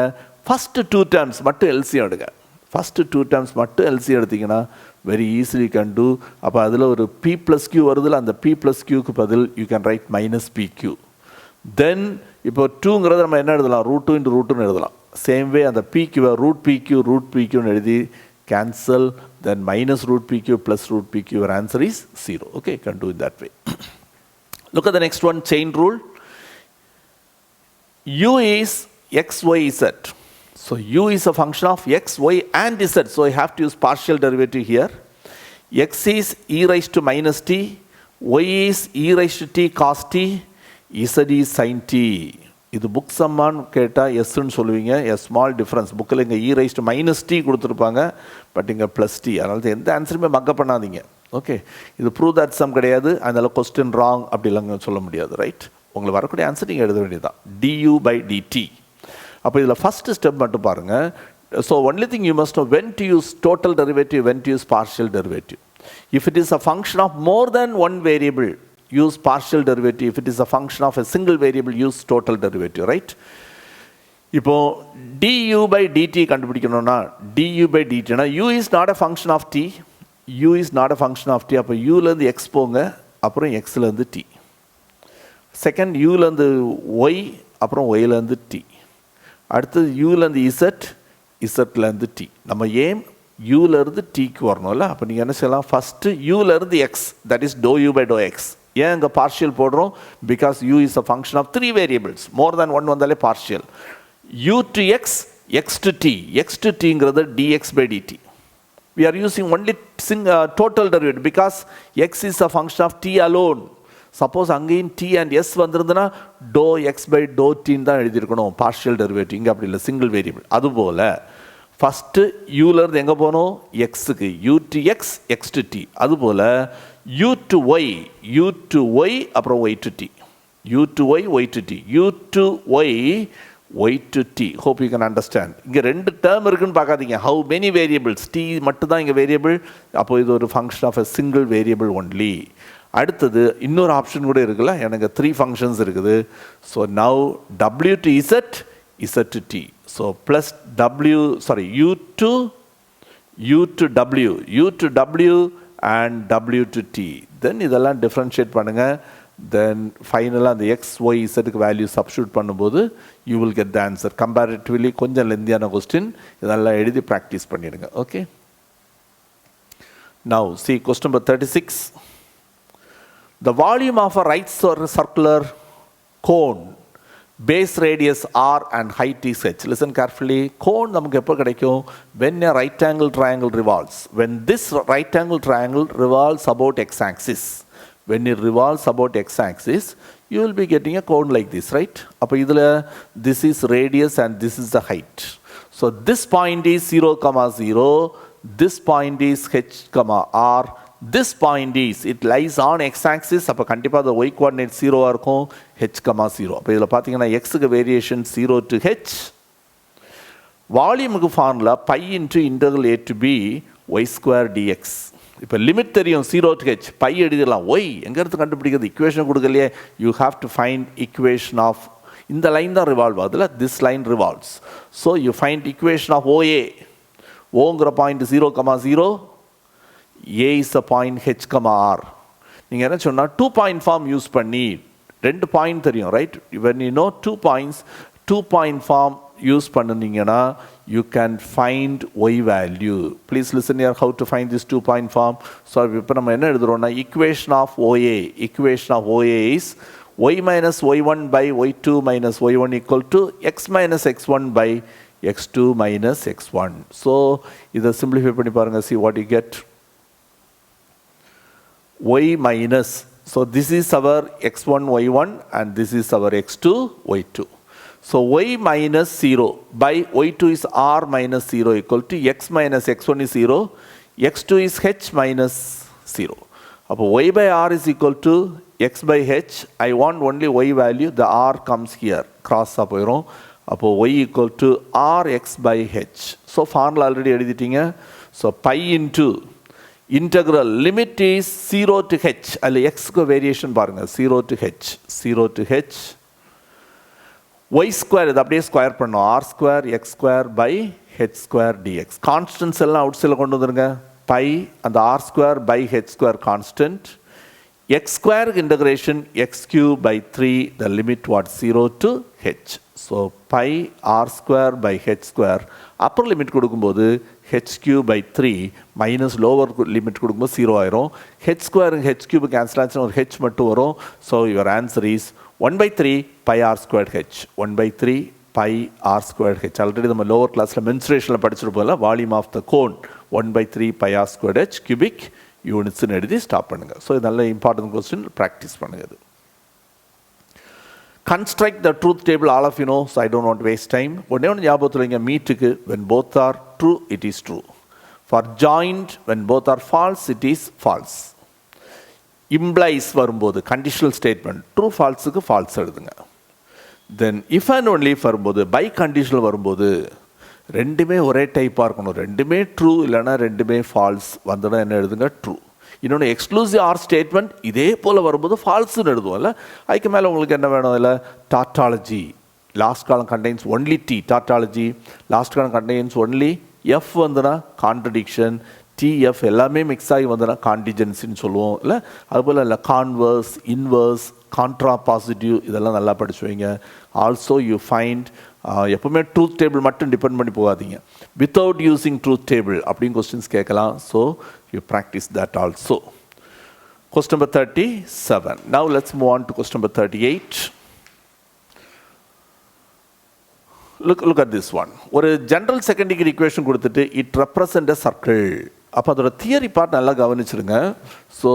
ஃபர்ஸ்ட் 2 terms மட்டும் LCM எடுங்க. ஃபர்ஸ்ட் 2 terms மட்டும் LCM எடுத்தீங்கன்னா வெரி ஈஸிலி கேன் டூ. அப்போ அதில் ஒரு P plus Q வருதுல, அந்த P plus Qக்கு பதில் you can write minus PQ. தென் இப்போ 2ங்கிறத நம்ம என்ன எழுதலாம்? √2 into √2ன்னு எழுதலாம். சேம் வே அந்த PQ ரூட் PQன்னு எழுதி cancel. Then minus √PQ plus √PQ. your answer is 0. Okay, you can do it that way. Look at the next one, chain rule. U is x, y, z. So U is a function of x, y and z. So I have to use partial derivative here. X is e raised to minus t. Y is e raised to t cos t. Z is sin t. இது book சம்மான்னு கேட்டால் எஸ்ன்னு சொல்லுவீங்க. Small difference. புக்கில் இங்கே e raised to minus t கொடுத்துருப்பாங்க, but இங்கே plus D. அதனால எந்த ஆன்சருமே மக்கப் பண்ணாதீங்க. ஓகே, இது ப்ரூவ் தட் சம் கிடையாது. அதனால கொஸ்டின் ராங் அப்படிலாம் சொல்ல முடியாது, ரைட்? உங்களுக்கு வரக்கூடிய ஆன்சர் நீங்கள் எழுத வேண்டியதுதான். du by dt. அப்போ இதில் ஃபர்ஸ்ட் ஸ்டெப் மட்டும் பாருங்கள். So only thing you must know when to use total derivative, when to use partial derivative. If it is a function of more than one variable, use partial derivative. If it is a function of a single variable, use total derivative, right? இப்போ du by dt கண்டுபிடிக்கணும்னா du by dt னா u is not a function of t. u is not a function of t. அப்போ uலேருந்து x போங்க, அப்புறம் xலேருந்து t. Second uலேருந்து y, அப்புறம் yலேருந்து t. அடுத்தது uலேருந்து z, zலேருந்து t. நம்ம ஏம் uலேருந்து tக்கு வரணும்ல. அப்போ நீங்கள் என்ன செய்யலாம்? ஃபஸ்ட்டு uலேருந்து x, that is dou u by dou x. ஏன் அங்கே பார்ஷியல் போடுறோம்? Because u is a function of 3 variables. மோர் தேன் 1 வந்தாலே partial. u to x, x to t. x to tங்கிறது dx by dt. We are using only total derivative because x is a function of t alone. Suppose அங்கேயும் t and s வந்திருந்தனா dou x by dou t தான் எழுதியிருக்கணும், partial derivative. இங்கே அப்படி இல்லை, single variable. அதுபோல் first யூலேருந்து எங்கே போகணும்? எக்ஸுக்கு. u to x, x to t. அதுபோல் u to y, அப்புறம் y to t. u to y, y to t. u to y, y to t. Hope you can understand. இங்கே 2 term இருக்குன்னு பார்க்காதீங்க. how many variables? t மட்டும் தான் இங்கே variable. அப்போ இது ஒரு function of a single variable only. அடுத்தது இன்னொரு ஆப்ஷன் கூட இருக்குல்ல, எனக்கு 3 ஃபங்க்ஷன்ஸ் இருக்குது. So now w to z, Z to T. So plus W, sorry, U to W, U to W and W to T. Then இதெல்லாம் differentiate பண்ணுங்க. Then finally the X, Y, Z value substitute பண்ணும்போது you will get the answer. Comparatively கொஞ்சம் லெந்தியான question. இதெல்லாம் எழுதி practice பண்ணிடுங்க. Okay. Now see question number 36. The volume of a right circular cone, base radius r and height is h. Listen carefully. Cone நமக்கு எப்போ கிடைக்கும்? When a right angle triangle revolves. When this right angle triangle revolves about x axis. When it revolves about x axis, you will be getting a cone like this, right? அப்போ இதில் this is radius and this is the height. So this point is 0, 0. This point is h, r. This point is, it lies on x-axis. அப்போ கண்டிப்பாக the y coordinate 0 இருக்கும், h, 0. அப்போ இதில் பார்த்தீங்கன்னா xக்கு variation 0 to h. வால்யூமுக்கு formula pi into interval a to b y square dx. இப்போ limit தெரியும் 0 to h, பை எழுதிடலாம். y எங்கேருந்து கண்டுபிடிக்கிறது? இக்குவேஷன் கொடுக்கலையே. You have to find equation of, இந்த லைன் தான் ரிவால்வ் ஆகுதுல, this line revolves. So you find equation of OA. ஓங்கிற point 0, 0. A is the point h, r. நீங்கள் என்ன சொன்னால் 2 point form யூஸ் பண்ணி 2 point தெரியும், right? when you know 2 points, 2 point form use பண்ணினீங்கன்னா you can find y value. Please listen here how to find this 2 point form. So இப்போ நம்ம என்ன எழுதுறோம்னா equation of OA. Equation of OA is y minus y1 by y2 minus y1 equal to x minus x1 by x2 minus x1. So இதை simplify பண்ணி பாருங்க. See what you get. Y minus, so this is our x1 y1 and this is our x2 y2. So y minus 0 by y2 is r minus 0 equal to x minus x1 is 0, x2 is h minus 0. அப்போ y by r is equal to x by h. I want only y value, the r comes here, cross ஆ போயிடும். அப்போ y equal to rx by h. So formula already எழுதிட்டீங்க. So pi into integral limit is 0 to h. அதில் xக்கு variation பாருங்க, 0 to h, 0 to h. y square இது அப்படியே square பண்ணோம், r square x square by h square dx. Constants எல்லாம் out சைடில் கொண்டு வந்துருங்க. By அந்த r square by h square constant. x square integration x cube by 3, the limit what 0 to h. So pi r square by h square upper limit கொடுக்கும்போது h cube by 3 minus lower limit கொடுக்கும்போது 0 ஆயிரும். h square h cube cancel ஆச்சுன்னா ஒரு h மட்டும் வரும். So your answer is 1/3 pi r squared h. 1/3 pi r squared h. Already நம்ம lower கிளாஸில் மென்சுரேஷனில் படிச்சுட்டு போகல. Volume of the cone 1/3 pi r squared h cubic யூனிட்ஸ்னு எழுதி ஸ்டாப் பண்ணுங்கள். ஸோ இது நல்ல இம்பார்ட்டன்ட் கொஸ்டின், ப்ராக்டிஸ் பண்ணுங்கள். இது construct the truth table, all of you know, so I don't want to waste time. ஒண்ணே ஒன்று ஞாபகத்தில் வைங்க, மீட்டுக்கு when both are true it is true. For joint when both are false it is false. Implies வரும்போது conditional statement true falseக்கு false எழுதுங்க. Then if and only if வரும்போது by conditional வரும்போது ரெண்டுமே ஒரே டைப்பாக இருக்கணும். ரெண்டுமே ட்ரூ இல்லைன்னா ரெண்டுமே ஃபால்ஸ் வந்தோன்னா என்ன எழுதுங்க? ட்ரூ. இன்னொன்று எக்ஸ்க்ளூசிவ் ஆர் ஸ்டேட்மெண்ட் இதே போல் வரும்போது ஃபால்ஸ்னு எழுதுவோம்ல. அதுக்கு மேலே உங்களுக்கு என்ன வேணும்? இல்லை tautology, last column contains only T, tautology last column contains only F வந்துன்னா கான்ட்ரடிக்ஷன், டிஎஃப் எல்லாமே மிக்ஸ் ஆகி வந்துன்னா கான்டிஜென்சின்னு சொல்லுவோம் இல்லை. அதுபோல் இல்லை கான்வர்ஸ், இன்வர்ஸ், கான்ட்ரா பாசிட்டிவ் இதெல்லாம் நல்லா படிச்சு வைங்க. ஆல்சோ யூ ஃபைண்ட் எப்பவுமே ட்ரூத் டேபிள் மட்டும் டிபெண்ட் பண்ணி போகாதீங்க. வித்தவுட் யூஸிங் ட்ரூத் டேபிள் அப்படின்னு கொஸ்டின்ஸ் கேட்கலாம். So you practice that also. Question number 37. Now let's move on to question number 38. Look at this one. ஒரு ஜெனரல் செகண்ட் டிகிரி ஈக்குவேஷன் கொடுத்துட்டு it represent a circle. அப்போ அதோட theory part நல்லா கவனிச்சிருங்க. So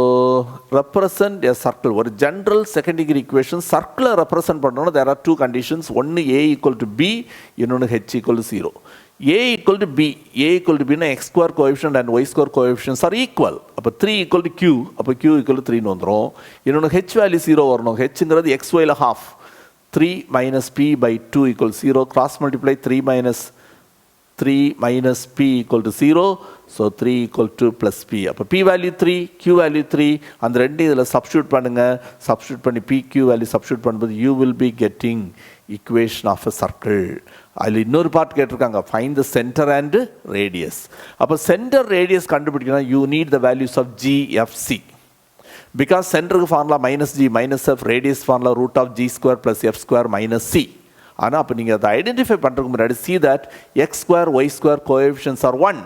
represent a circle, ஒரு general second degree equation சர்க்கிளை represent பண்ணணும். There are two conditions. ஒன்று a ஈக்குவல் டு b, இன்னொன்று h equal to 0. a equal to b, a equal to b x square coefficient and y square coefficients are equal. அப்போ 3 equal to q, அப்போ q equal to 3ன்னு வந்துடும். இன்னொன்று h value 0 வரணும். hங்கிறது x yல half. 3 minus p by 2 equals 0. Cross multiply 3 minus p equal to 0. So 3 equal to plus p. அப்போ p value 3, q value 3. அந்த ரெண்டு இதில் substitute பண்ணுங்க. சப்ஸ்டியூட் பண்ணி p q வேல்யூ சப்ஸ்டியூட் பண்ணும்போது you will be getting equation of a circle. அதில் இன்னொரு part கேட்டிருக்காங்க, find the center and radius. அப்போ center radius கண்டுபிடிக்கணும், you need the values of g, f, c. Because center formula minus g minus f, radius formula root of g square plus f square minus c. ஆனால் அப்போ நீங்கள் அதை identify பண்ணுறதுக்கு முன்னாடி see that x square, y square coefficients are 1.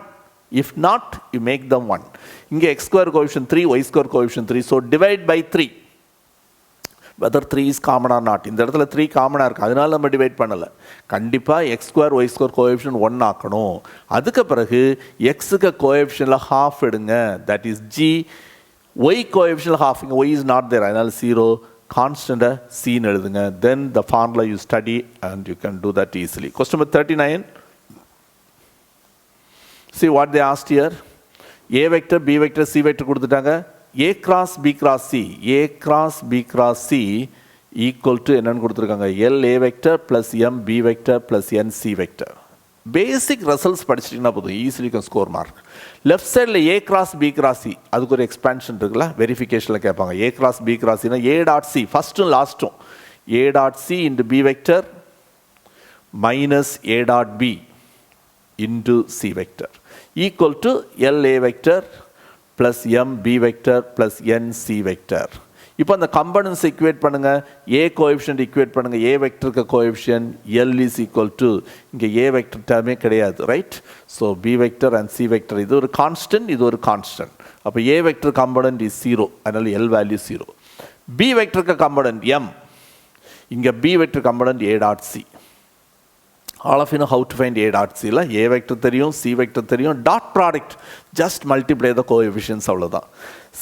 If not, you make them 1. இங்கே x square coefficient 3, y square coefficient 3. So divide by 3. Whether 3 is common or not. இந்த இடத்துல 3 காமனாக இருக்குது, அதனால நம்ம டிவைட் பண்ணலை. கண்டிப்பாக x square, y square coefficient 1 ஆக்கணும். அதுக்கு பிறகு xக்கு கோஎஃபிஷியனில் half எடுங்க. That is g. y coefficient half. இங்கே y is not there, அதனால 0. Constant c எழுதுங்க. Then the formula you study and you can do that easily. Question number 39. See what they asked here. A vector, B vector, C vector கொடுத்துட்டாங்க. A cross B cross C. A cross B cross C equal to என்னன்னு கொடுத்துருக்காங்க, L A vector plus M B vector plus N C vector. Basic results படிச்சிட்டிங்கன்னா போதும், easily you can score mark. Left சைடில் A cross B cross C, அதுக்கு ஒரு expansion இருக்குல்ல, வெரிஃபிகேஷனில் கேட்பாங்க. A cross B cross C A dot C, ஃபஸ்ட்டும் லாஸ்ட்டும் A dot C into B vector minus A dot B into C vector equal to L A vector plus M B vector plus N C vector. இப்போ அந்த components equate பண்ணுங்க, A coefficient equate பண்ணுங்க, A வெக்டருக்கு coefficient L is equal to, இங்கே A vector டேர்மே கிடையாது, right? So B vector and C vector, இது ஒரு கான்ஸ்டன்ட், இது ஒரு கான்ஸ்டன்ட். அப்போ A வெக்டர் கம்பனன்ட் இஸ் 0, அதனால L வேல்யூ 0. B வெக்டருக்கு கம்பனன்ட் M, இங்கே B vector component A dot C. All of you know how to find A dot C. A vector தெரியும், C vector தெரியும், dot product, just multiply the coefficients அவ்வளோதான்.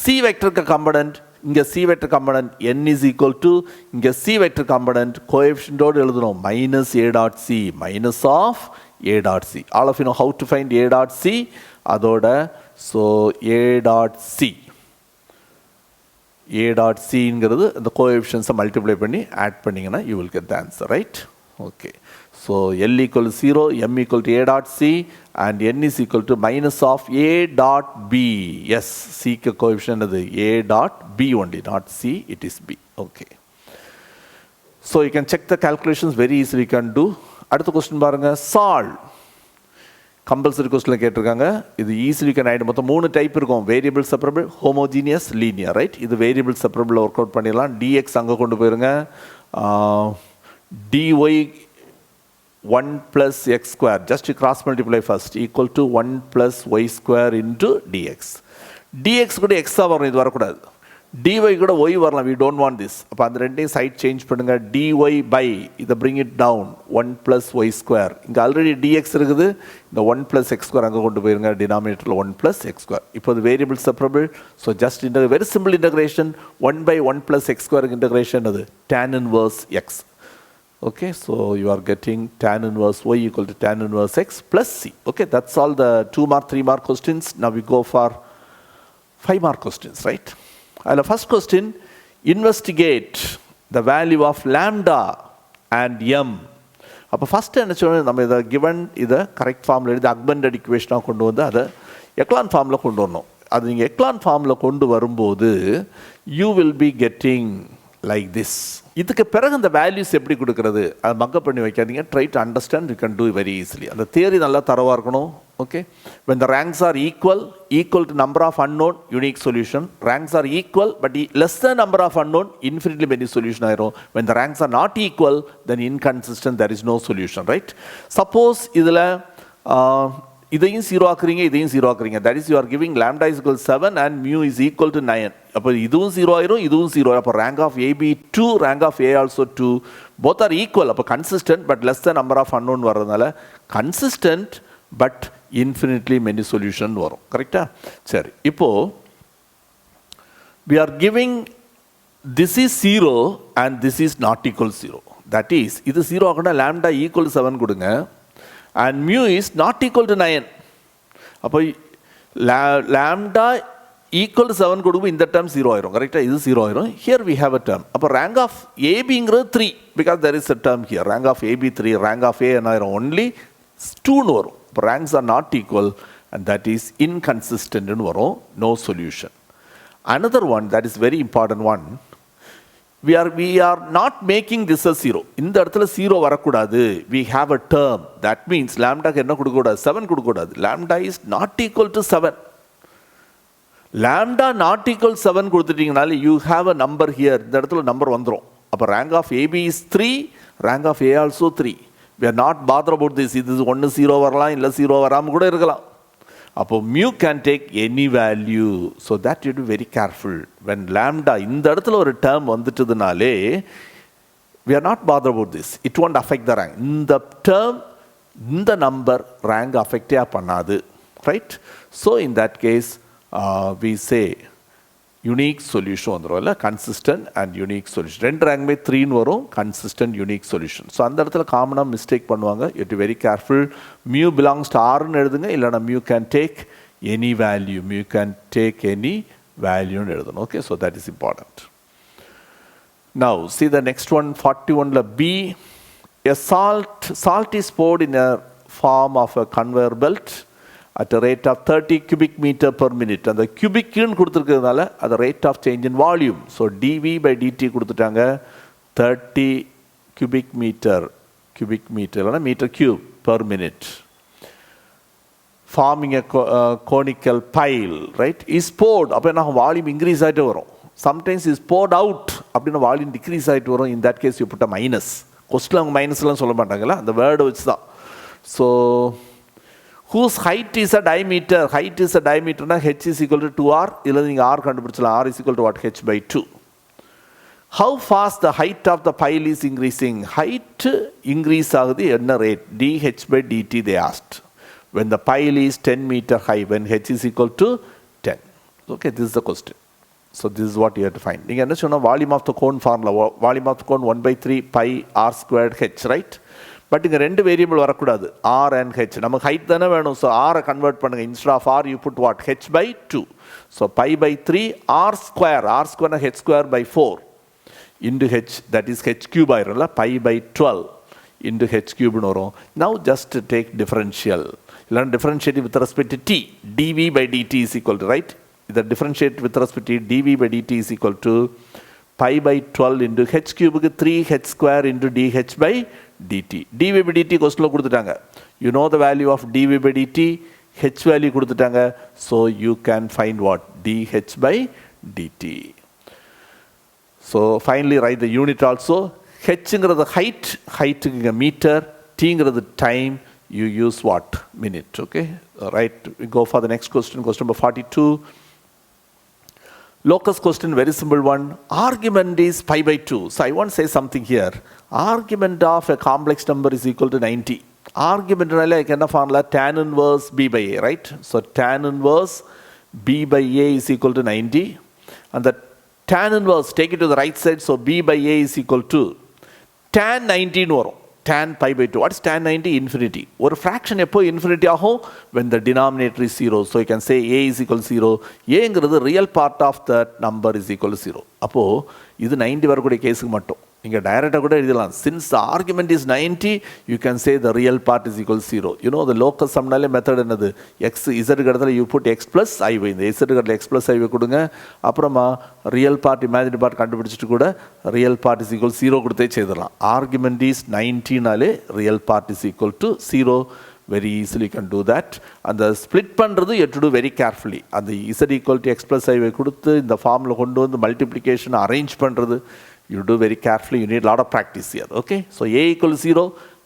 C வெக்டருக்கு கம்பனன்ட், இங்கே C vector component n is equal to, இங்கே C vector component coefficient ஓடு எழுதணும், minus A dot C, minus of A dot C. All of you know how to find A dot C. அதோட so A dot C. A dot C ங்கிறது the coefficients multiply பண்ணி add பண்ணிங்கன்னா you will get the answer, right? Okay. So L equal to 0, M equal to A dot C and N is equal to minus of A dot B. Yes, C ke coefficient is A dot B only, not C, it is B. Okay. So you can check the calculations very easily, you can do. அடுத்த question பாருங்க, solve. Compulsory question கேட்டிருக்காங்க. இது easily can add, மொத்தம் 3 type இருக்கும், variable separable, homogeneous, linear, right? இது variable separable work out பண்ணிடலாம். dx அங்க கொண்டு போயிருங்க. dy 1 plus x square, just to cross multiply first, equal to 1 plus y square into dx. dx கூட x வரும், இது வரக்கூடாது. dy கூட y வரலாம், we don't want this. அப்போ அந்த ரெண்டையும் சைட் சேஞ்ச் பண்ணுங்க. dy by, இதை bring it down, 1 plus y square. இங்கே ஆல்ரெடி dx இருக்குது, இந்த 1 plus x square அங்கே கொண்டு போயிருங்க, டினாமினேட்டரில் 1 plus x square. இப்போ அது variable separable, so just very simple integration, 1 by 1 plus x square integration, அது tan inverse x. Okay, so you are getting tan inverse y equal to tan inverse x plus c. Okay, that's all the 2 mark, 3 mark questions. Now we go for 5 mark questions, right? And the first question, investigate the value of lambda and m. அப்போ first என்ன சொல்லணும், நம்ம இதை given இதை correct ஃபார்மில் எழுதி அக்பண்டட் இக்குவேஷனாக கொண்டு வந்து அதை எக்லான் ஃபார்மில் கொண்டு வரணும். அது நீங்கள் எக்லான் ஃபார்மில் கொண்டு வரும்போது you will be getting like this. இதுக்கு பிறகு இந்த வேல்யூஸ் எப்படி கொடுக்கறது, அதை மக்கப் பண்ணி வைக்காதீங்க. Try to understand, you can two very easily. அந்த தியரி நல்லா தரவாக இருக்கணும். Okay, when the ranks are equal to number of unknown, unique solution. Ranks are equal but less than number of unknown, infinitely many solution ஆயிரும். When the ranks are not equal, then inconsistent, there is no solution, right? Suppose இதில் இதையும் 0 ஆக்குறீங்க, இதையும் 0 ஆக்குறீங்க, that is you are giving lambda is equal to 7 and mu is equal to 9. அப்போ இதுவும் 0 ஆயிரும், இதுவும் 0 ஆயிரும். அப்போ rank of AB 2, rank of A also 2, both are equal. அப்போ consistent but less than number of unknown வர்றதுனால consistent but infinitely many solution வரும். கரெக்டா? சரி, இப்போ we are giving this is 0 and this is not equal to 0. That is, இது 0 ஆகுனா lambda equal to 7 கொடுங்க and mu is not equal to 9. அப்போ lambda equal to 7 கொடுக்கும், இந்த term 0 ஆயிரும். கரெக்டா? இது 0 ஆயிரும். Here we have a term. அப்போ rank of AB ங்கிறது 3 because there is a term here. Rank of AB 3, rank of A என்ன ஆயிரும், only 2 னு வரும். அப்போ ranks are not equal and that is inconsistent னு வரும், no solution. Another one that is very important one, we are not making this a zero. இந்த இடத்துல zero வரக்கூடாது. We have a term. That means lambda என்ன கொடுக்கக்கூடாது? 7 கொடுக்கக்கூடாது. Lambda is not equal to 7. Lambda not equal 7 கொடுத்துட்டீங்கனாலே you have a number here. இந்த இடத்துல number வந்துரும். அப்போ rank of AB is 3, rank of A also 3. We are not bothered about this. இது 1 0 வரலாம், இல்லை 0 வராமல் கூட இருக்கலாம். அப்போ mu can take any value. So that you do very careful. When lambda இந்த இடத்துல ஒரு term வந்துட்டதுனாலே we are not bothered about this. It won't affect the rank. இந்த term, இந்த number rank affect பண்ணாது. Right? So in that case, we say unique solution வந்துரும் இல்லை, consistent and unique solution. ரெண்டு ரேங்க்மே 3ன்னு வரும், consistent unique solution. ஸோ அந்த இடத்துல காமனாக மிஸ்டேக் பண்ணுவாங்க. You have to be very careful. mu belongs to Rன்னு எழுதுங்க, இல்லைனா mu can take any value. mu can take any value-ன்னு எழுதணும். Okay, so that is important. Now see the next one, 41ல B. A salt is poured in a form of a conveyor belt at a rate of 30 cubic meter per minute. அந்த cubic-ன்னு கொடுத்துருக்கிறதுனால அது rate of change in volume. So dV by dt கொடுத்துட்டாங்க 30 cubic meter இல்லைனா meter cube per minute. Forming a conical pile, right, is poured. அப்போ என்ன volume increase ஆகிட்டு வரும். Sometimes is poured out அப்படின்னா volume degrees ஆகிட்டு வரும். In that case you put a minus. கொஸ்டில் அவங்க மைனஸ்லாம் சொல்ல மாட்டாங்களா, அந்த வேர்டை வச்சு தான். So whose height is a diameter. Height is a diameter na h is equal to 2r. இதில் நீங்கள் r கண்டுபிடிச்சலாம். r is equal to what? h by 2. How fast the height of the pile is increasing? Height increase ஆகுது என்ன rate? dh by dt they asked. When the pile is 10 meter high, when h is equal to 10. Okay, this is the question. So this is what you have to find. நீங்கள் என்ன சொன்னால் volume of the cone formula. Volume of the cone 1 by 3 pi r squared h, right? But இங்கே ரெண்டு variable வரக்கூடாது, R and H. நமக்கு height தானே வேணும். So ஆரை கன்வெர்ட் பண்ணுங்கள். Instead of R you put what? H by 2. So pi by 3 R ஸ்கொயர்னா H square by 4 into H, that is H cube ஆயிரும்ல, பை பை 12 இன்டு ஹெச் கியூப்னு வரும். Now just take differential, இல்லைனா differentiate with respect to T. DV by DD is equal to, right, இதை differentiate with respect to dv by DD is equal to pi by 12 into h cube 3h square into dh by dt. dv by dt கொஸ்டின்ல கொடுத்துட்டாங்க. You know the value of dv by dt, h value கொடுத்துட்டாங்க. So you can find what? dh by dt. So finally write the unit also. h-ங்கிறது height இங்க meter, t-ங்கிறது time, you use what? Minute. Okay, right. We go for the next question, question number 42. Locus question, very simple one. Argument is pi by 2. So I want to say something here. Argument of a complex number is equal to 90. Argument like என்ன formula? Tan inverse b by a, right? So tan inverse b by a is equal to 90. And the tan inverse, take it to the right side. So b by a is equal to tan 90 வரும். tan pi by 2. What is tan 90? Infinity. ஒரு fraction எப்போ infinity ஆகும்? When the denominator is 0. So you can say a is equal to 0. a-ங்கிறது real part of that number is equal to 0. அப்போ இது 90 வரக்கூடிய கேஸுக்கு மட்டும். நீங்கள் டைரெக்டாக கூட எழுதலாம். Since the argument is 90, you can say the real part is equal to 0. You know the locus sumனாலே மெத்தட் என்னது? x z இடத்துல you put x plus iy. இந்த z இடத்துல x plus iy கொடுங்க. அப்புறமா ரியல் பார்ட் இமேஜினரி பார்ட் கண்டுபிடிச்சிட்டு கூட real part is equal 0 கொடுத்தே செய்திடலாம். ஆர்குமெண்ட் இஸ் 90னாலே real part is equal to 0. Very easily you can do that. அந்த ஸ்ப்ளிட் பண்ணுறது you have to do very carefully. அந்த z equal to x plus iy கொடுத்து இந்த ஃபார்மில் கொண்டு வந்து மல்டிப்ளிகேஷன் அரேஞ்ச் பண்ணுறது you do very carefully. You need a lot of practice here. Okay, so a equal to 0,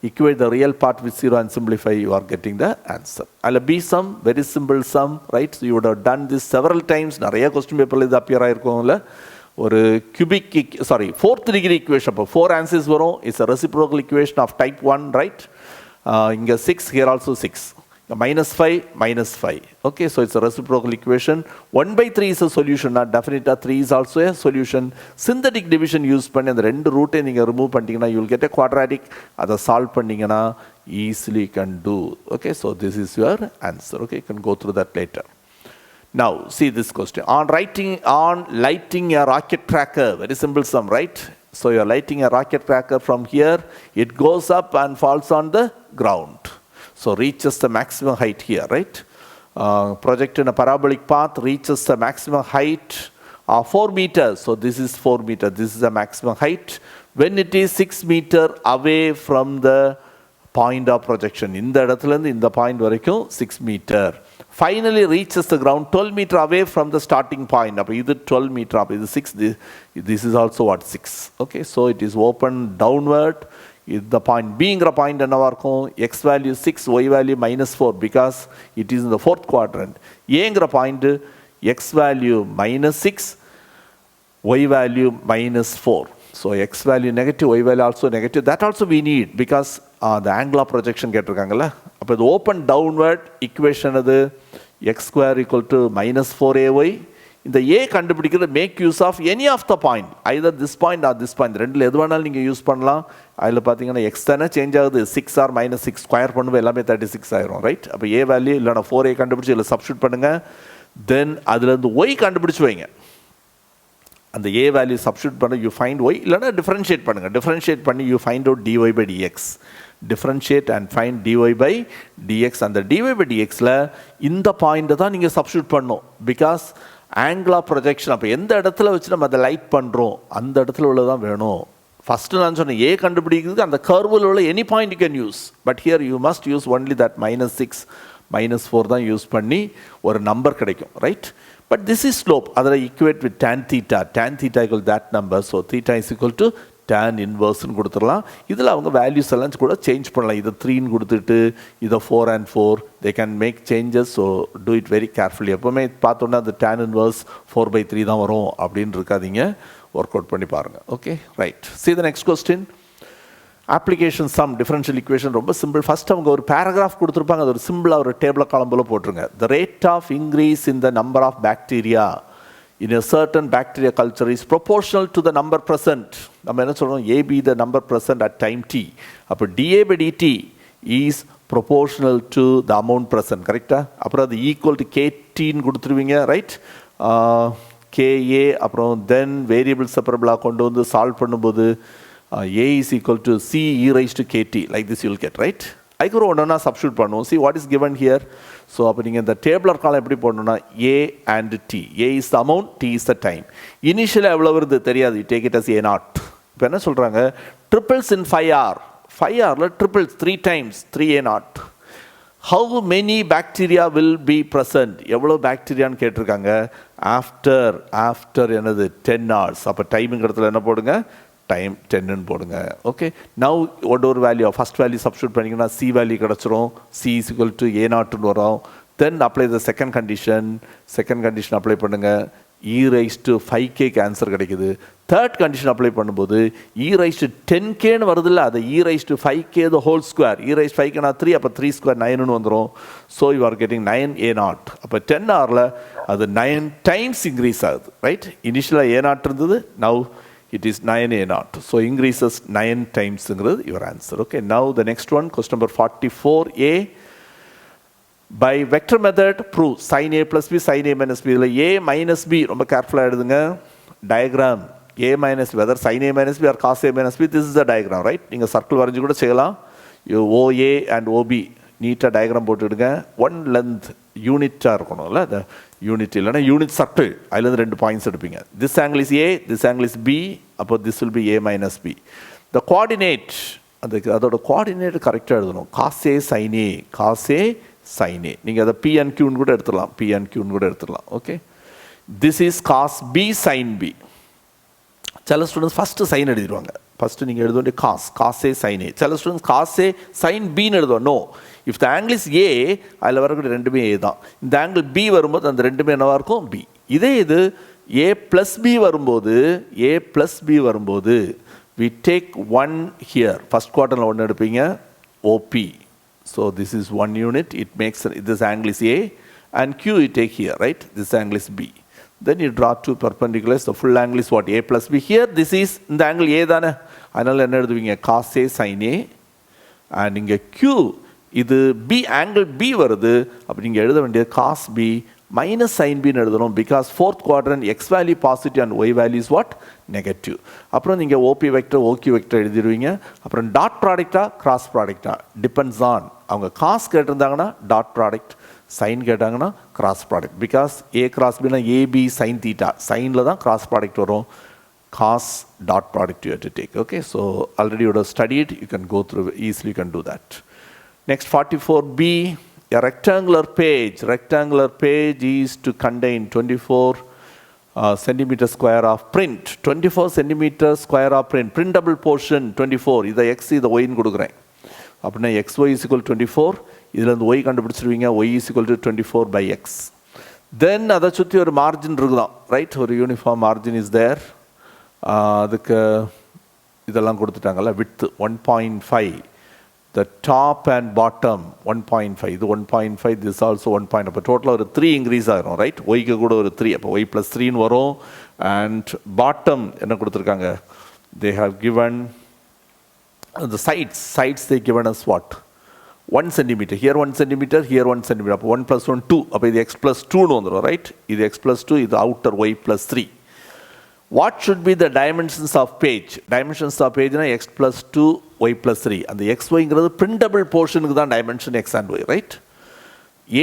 equate the real part with 0 and simplify, you are getting the answer. I'll be sum, very simple sum, right? So you would have done this several times. நிறைய question paperல இது appear ஆயிருக்கும்ல. ஒரு fourth degree equation, அப்போ 4 answers வரும். It's a reciprocal equation of type 1, right? இங்க 6, here also 6. minus 5. Okay, so it's a reciprocal equation. 1 by 3 is a solution. Not definite 3 is also a solution. Synthetic division use பண்ணி அந்த ரெண்டு ரூட்டை நீங்கள் remove பண்ணிட்டீங்கன்னா you will get a quadratic. அதை solve பண்ணிங்கன்னா easily you can do. Okay, so this is your answer. Okay, you can go through that later. Now see this question. On lighting a rocket tracker, very simple sum, right? So you are lighting a rocket tracker from here. It goes up and falls on the ground. So reaches the maximum height here, right? Project in a parabolic path, reaches the maximum height 4 meters. So this is 4 meters. This is the maximum height. When it is 6 meters away from the point of projection. இந்த இடத்துலேருந்து இந்த point வரைக்கும் 6 meter. Finally reaches the ground 12 meter away from the starting point. அப்போ இது 12 meter. அப்போ இது 6. This is also what? 6. Okay, so it is open downward. The point Bங்கிற point என்னவா இருக்கும்? X value 6, Y value -4 because it is in the fourth quadrant. Aங்கிற point X value -6, Y value -4. So X value negative, Y value also negative. That also we need because the angle of projection கேட்டிருக்காங்கல்ல. அப்போ இது open downward equation அது x square equal to -4ay. இந்த a கண்டுபிடிக்கிறது make use of any of the point, either this point or this point, ரெண்டில் எது வேணாலும் நீங்கள் use பண்ணலாம். அதில் பார்த்தீங்கன்னா எக்ஸ் தானே சேஞ்ச் ஆகுது, 6 ஆர் -6 ஸ்கொயர் பண்ணும்போது எல்லாமே 36 ஆயிரும், ரைட்? அப்போ ஏ வேல்யூ இல்லைனா 4a கண்டுபிடிச்சி இதில் சப்ஸ்டியூட் பண்ணுங்கள். தென் அதுலேருந்து ஒய் கண்டுபிடிச்சி வைங்க. அந்த ஏ வேல்யூ சப்ஸ்டியூட் பண்ண யூ ஃபைண்ட் ஒய், இல்லைனா டிஃபரன்ஷியேட் பண்ணுங்கள். டிஃபரன்ஷியேட் பண்ணி you find out dy by dx. differentiate and find dy by dx. அந்த dy by dxல இந்த பாயிண்ட்டை தான் நீங்கள் சப்ஸ்டியூட் பண்ணணும். பிகாஸ் ஆங்கிள் ஆஃப் ப்ரொஜெக்ஷன் அப்போ எந்த இடத்துல வச்சு நம்ம அதை லைட் பண்ணுறோம் அந்த இடத்துல உள்ளதான் வேணும். ஃபஸ்ட்டு நான் சொன்னேன் ஏ கண்டுபிடிக்கிறதுக்கு அந்த கர்வில் உள்ள any point you can use, but here you must use only that -6 -4 தான் யூஸ் பண்ணி ஒரு நம்பர் கிடைக்கும், right? But this is slope, அதில் equate with tan theta. tan theta equal that number, so theta is equal to tan inverse கொடுத்துடலாம். இதில் அவங்க values எல்லாம் கூட சேஞ்ச் பண்ணலாம். இதை 3 கொடுத்துட்டு இதை 4 and 4 they can make changes, so do it very carefully. எப்போவுமே பார்த்தோன்னா அந்த tan inverse 4/3 தான் வரும் அப்படின்னு இருக்காதீங்க, ஒர்க் அவுட் பண்ணி பாருங்கள். Okay, right. See the next question. application sum differential equation ரொம்ப சிம்பிள். ஃபர்ஸ்ட் அவங்க ஒரு பேராகிராஃப் கொடுத்துருப்பாங்க, அது ஒரு சிம்பிளாக ஒரு டேபிள் காலம்பில் போட்டுருங்க. the rate of increase in the number of bacteria in a certain bacteria culture is proportional to the number present. நம்ம என்ன சொல்றோம்? AB the number present at time t. அப்போ dA by dt is proportional to the amount present, கரெக்டா? அப்புறம் அது equal to KT கொடுத்துருவீங்க, right? KA அப்புறம் தென் variable செப்பரபிளாக கொண்டு வந்து சால்வ் பண்ணும்போது A is equal to C e raised to KT, like this you will get, right? அதுக்கு ஒன்றா சப்ஸ்டியூட் பண்ணுவோம். see what is given here. So அப்போ நீங்கள் இந்த டேபிளர் காலம் எப்படி போடணும்னா A and T. A is the amount, T is the time. இனிஷியலாக எவ்வளோ வருது தெரியாது, you take it as A0. இப்போ என்ன சொல்கிறாங்க? triples in 5R. 5Rல triples 3 times 3A0. how many bacteria will be present? எவ்வளோ பாக்டீரியான்னு கேட்டிருக்காங்க. ஆஃப்டர் என்னது 10 hours. அப்போ டைமிங் இடத்துல என்ன போடுங்க? டைம் 10 போடுங்க. ஓகே, நவ் ஒரு வேல்யூ ஃபஸ்ட் வேல்யூ சப்ஸ்டியூட் பண்ணிங்கன்னா சி வேல்யூ கிடச்சிரும். C is equal to A0 வரும். தென் apply the second condition apply பண்ணுங்கள். e raised to 5k answer கிடைக்குது. தேர்ட் கண்டிஷன் அப்ளை பண்ணும்போது e raised to 10kன்னு வருதில்ல, அது e raised to 5k the whole square. e raised 5k 3, அப்போ 3 square 9ன்னு வந்துடும். So you are getting 9A0. அப்போ 10 hourல அது 9 times increase ஆகுது, right? இனிஷியலாக A0 இருந்தது, now it is 9A0. So increases 9 times your answer. Okay, now the next one, question number 44A. By vector method prove sin A plus B sin A minus B. A minus B ரொம்ப கேர்ஃபுல்லாக எழுதுங்க. diagram A minus B, whether sin A minus B or cos A minus B, this is the diagram, right? நீங்கள் circle வரைஞ்சி கூட செய்யலாம். OA and OB நீட்டாக diagram போட்டுவிடுங்க. One length யூனிட்டாக இருக்கணும்ல, அந்த யூனிட் இல்லைன்னா யூனிட் சர்க்கிள், அதுலேருந்து 2 பாயிண்ட்ஸ் எடுப்பீங்க. This angle is A, this angle is B, அப்போ this will be A minus B. The coordinate, அதோட கோஆர்டினேட் கரெக்டாக எழுதணும். cos A sin A. நீங்கள் அதை P and Qன்னு கூட எடுத்துடலாம். Okay, this is cos B sin B. சில ஸ்டூடெண்ட்ஸ் ஃபஸ்ட்டு சைன் எழுதிடுவாங்க. ஃபஸ்ட்டு நீங்கள் எழுத வேண்டிய காஸ் ஏ சைன் ஏ. சில ஸ்டூடெண்ட்ஸ் காஸ் ஏ சைன் பின்னு எழுதுவோம். No, if the angle is A, அதில் வரக்கூடிய ரெண்டுமே ஏ தான். இந்த ஆங்கிள் பி வரும்போது அந்த ரெண்டுமே என்னவாக இருக்கும்? பி. இதே இது ஏ ப்ளஸ் பி வரும்போது வி டேக் 1 ஹியர். ஃபஸ்ட் குவார்ட்டரில் 1 எடுப்பீங்க, OB. So this is 1 unit. It makes this angle is A and Q you take here, right? This angle is B. Then you draw 2 perpendiculars. The full angle is what? A plus B. Here this is இந்த angle A தானே, அதனால் என்ன எழுதுவீங்க? cos A sin A. and இங்கே Q இது B angle B வருது, அப்போ நீங்கள் எழுத வேண்டியது cos B minus sin B எழுதணும். because fourth quadrant x value positive and y value is what? negative. அப்புறம் நீங்கள் OP vector OQ vector எழுதிடுவீங்க. அப்புறம் டாட் ப்ராடக்டா கிராஸ் ப்ராடக்டா depends on, அவங்க காஸ் கேட்டிருந்தாங்கன்னா டாட் ப்ராடக்ட், சைன் கேட்டாங்கன்னா cross product, because A cross பின்னா AB sine theta, சைனில் தான் cross product வரும். Cos dot product you have to take. Okay, so already you would have studied, you can go through easily, you can do that. Next 44b, a rectangular page is to contain 24 centimeter square of print. 24 centimeter square of printable portion 24. இது x இது y ன்னு கொடுக்குறேன். அப்படின்னா xy is equal to 24. இதில் இந்த y கண்டுபிடிச்சிருவீங்க, y is equal to 24 by x. Then அதை சுற்றி ஒரு மார்ஜின் இருக்குதான், ரைட்? ஒரு யூனிஃபார்ம் மார்ஜின் இஸ் தேர். அதுக்கு இதெல்லாம் கொடுத்துட்டாங்கல்ல, width 1.5, the top and bottom 1.5, இது 1.5, திஸ் ஆல்சோ 1. அப்போ டோட்டலாக ஒரு 3 இன்க்ரீஸ் ஆகிரும், ரைட்? ஒய்க்கு கூட ஒரு 3, அப்போ ஒய் ப்ளஸ் 3ன்னு வரும். அண்ட் பாட்டம் என்ன கொடுத்துருக்காங்க, they have given the sides they given us what, 1 centimeter, here 1 centimeter, here 1 centimeter, அப்போ 1 plus 1 2, அப்போ இது x plus 2ன்னு வந்துடும், ரைட்? இது x plus 2, இது outer y plus 3. What should be the dimensions of page? Dimensions of page na x plus 2, y plus 3. And the xy is printable portion is the dimension x and y, right?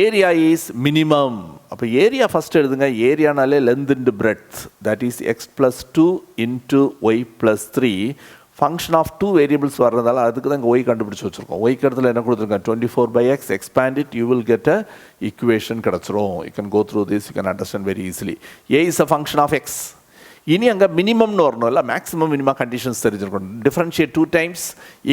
Area is minimum. So area first area nale length into breadth. That is x plus 2 into y plus 3. Function of two variables varradala adukku dhaan y kandupidichu vechirukom. Y kaduthala enna kuduthirukanga 24 by x, expand it, you will get a equation kadachirum. You can go through this, you can understand very easily. A is a function of x. இனி அங்கே மினிமம்னு வரணும், இல்லை maximum minimum conditions தெரிஞ்சிருக்கணும். Differentiate 2 times,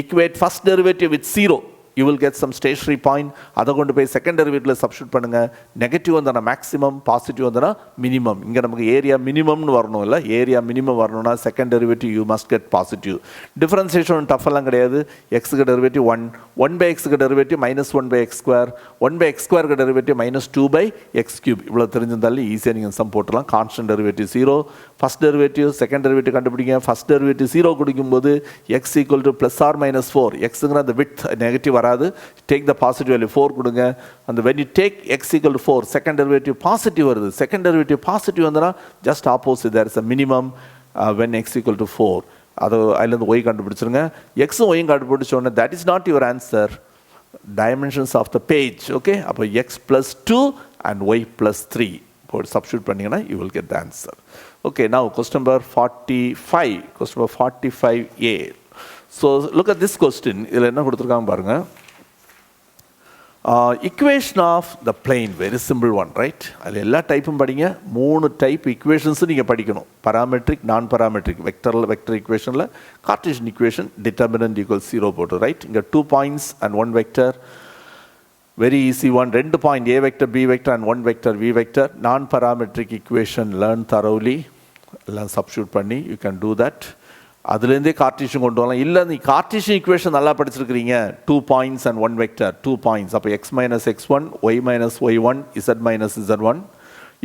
equate first derivative with 0, you will get some stationary point. அதை கொண்டு போய் second டெரிவேட்டிவ்ல substitute பண்ணுங்க. நெகட்டிவ் வந்தனா மேக்ஸிமம், பாசிட்டிவ் வந்தனா மினிமம். இங்கே நமக்கு ஏரியா மினிமம்னு வரணும், இல்லை? ஏரியா மினிமம் வரணும்னா second derivative you must get positive. Differentiation tough எல்லாம் கிடையாது. எக்ஸுக்கு டெரிவேட்டிவ் 1, 1 by எக்ஸுக்கு derivative -1 by x square, 1 by x ஸ்கொயருக்கு டெரிவேட்டிவ் -2 by x கியூப். இவ்வளோ தெரிஞ்சிருந்தாலும் ஈஸியாக நீங்கள் சம் போட்டுலாம். Constant derivative 0, first derivative second derivative கண்டுபிடிங்க. ஃபர்ஸ்ட் டெரிவேட்டிவ் 0 கொடுக்கும்போது x equal to plus r -4, எக்ஸுங்கிற அந்த விட்த் நெகட்டிவ் வராது. Take the positive value 4 கொடுங்க. and when you take x equal to 4, second derivative positive வருது. second derivative positive Vandana just opposite, there is a minimum when x equal to 4. அது அதிலிருந்து y கண்டுபிடிச்சிருங்க. x y கண்டுபிடிச்சோன்னா that is not your answer. Dimensions of the page, okay? அப்போ x plus 2 and y plus 3 போட்டு substitute பண்ணீங்கன்னா you will get the answer. Okay, now question number 45. Question number 45a. So look at this question. இதில் என்ன கொடுத்துருக்காங்க பாருங்க. Equation of the plane, very simple one, right? அதில் எல்லா டைப்பும் படிங்க. 3 type ஈக்குவேஷன்ஸும் நீங்கள் படிக்கணும். பராமெட்ரிக், நான் பராமெட்ரிக், வெக்டர் ஈக்குவேஷனில் கார்ட்டீசியன் ஈக்குவேஷன் டிட்டர்மினன்ட் ஈக்குவல் 0 போட்டு, ரைட்? இங்கே 2 points and 1 vector, very easy one. 2 point a vector, b vector and 1 vector, v vector. நான் பராமெட்ரிக் ஈக்குவேஷன் learn thoroughly, எல்லாம் சப்ஸ்டிட்யூட் பண்ணி you can do that. அதுலேருந்தே Cartesian கொண்டு வரலாம். இல்லை நீ கார்ட்டீசியன் ஈக்குவேஷன் நல்லா படிச்சிருக்கிறீங்க, 2 points and 1 vector, 2 points, அப்போ x minus x1, y minus y1, z minus z1.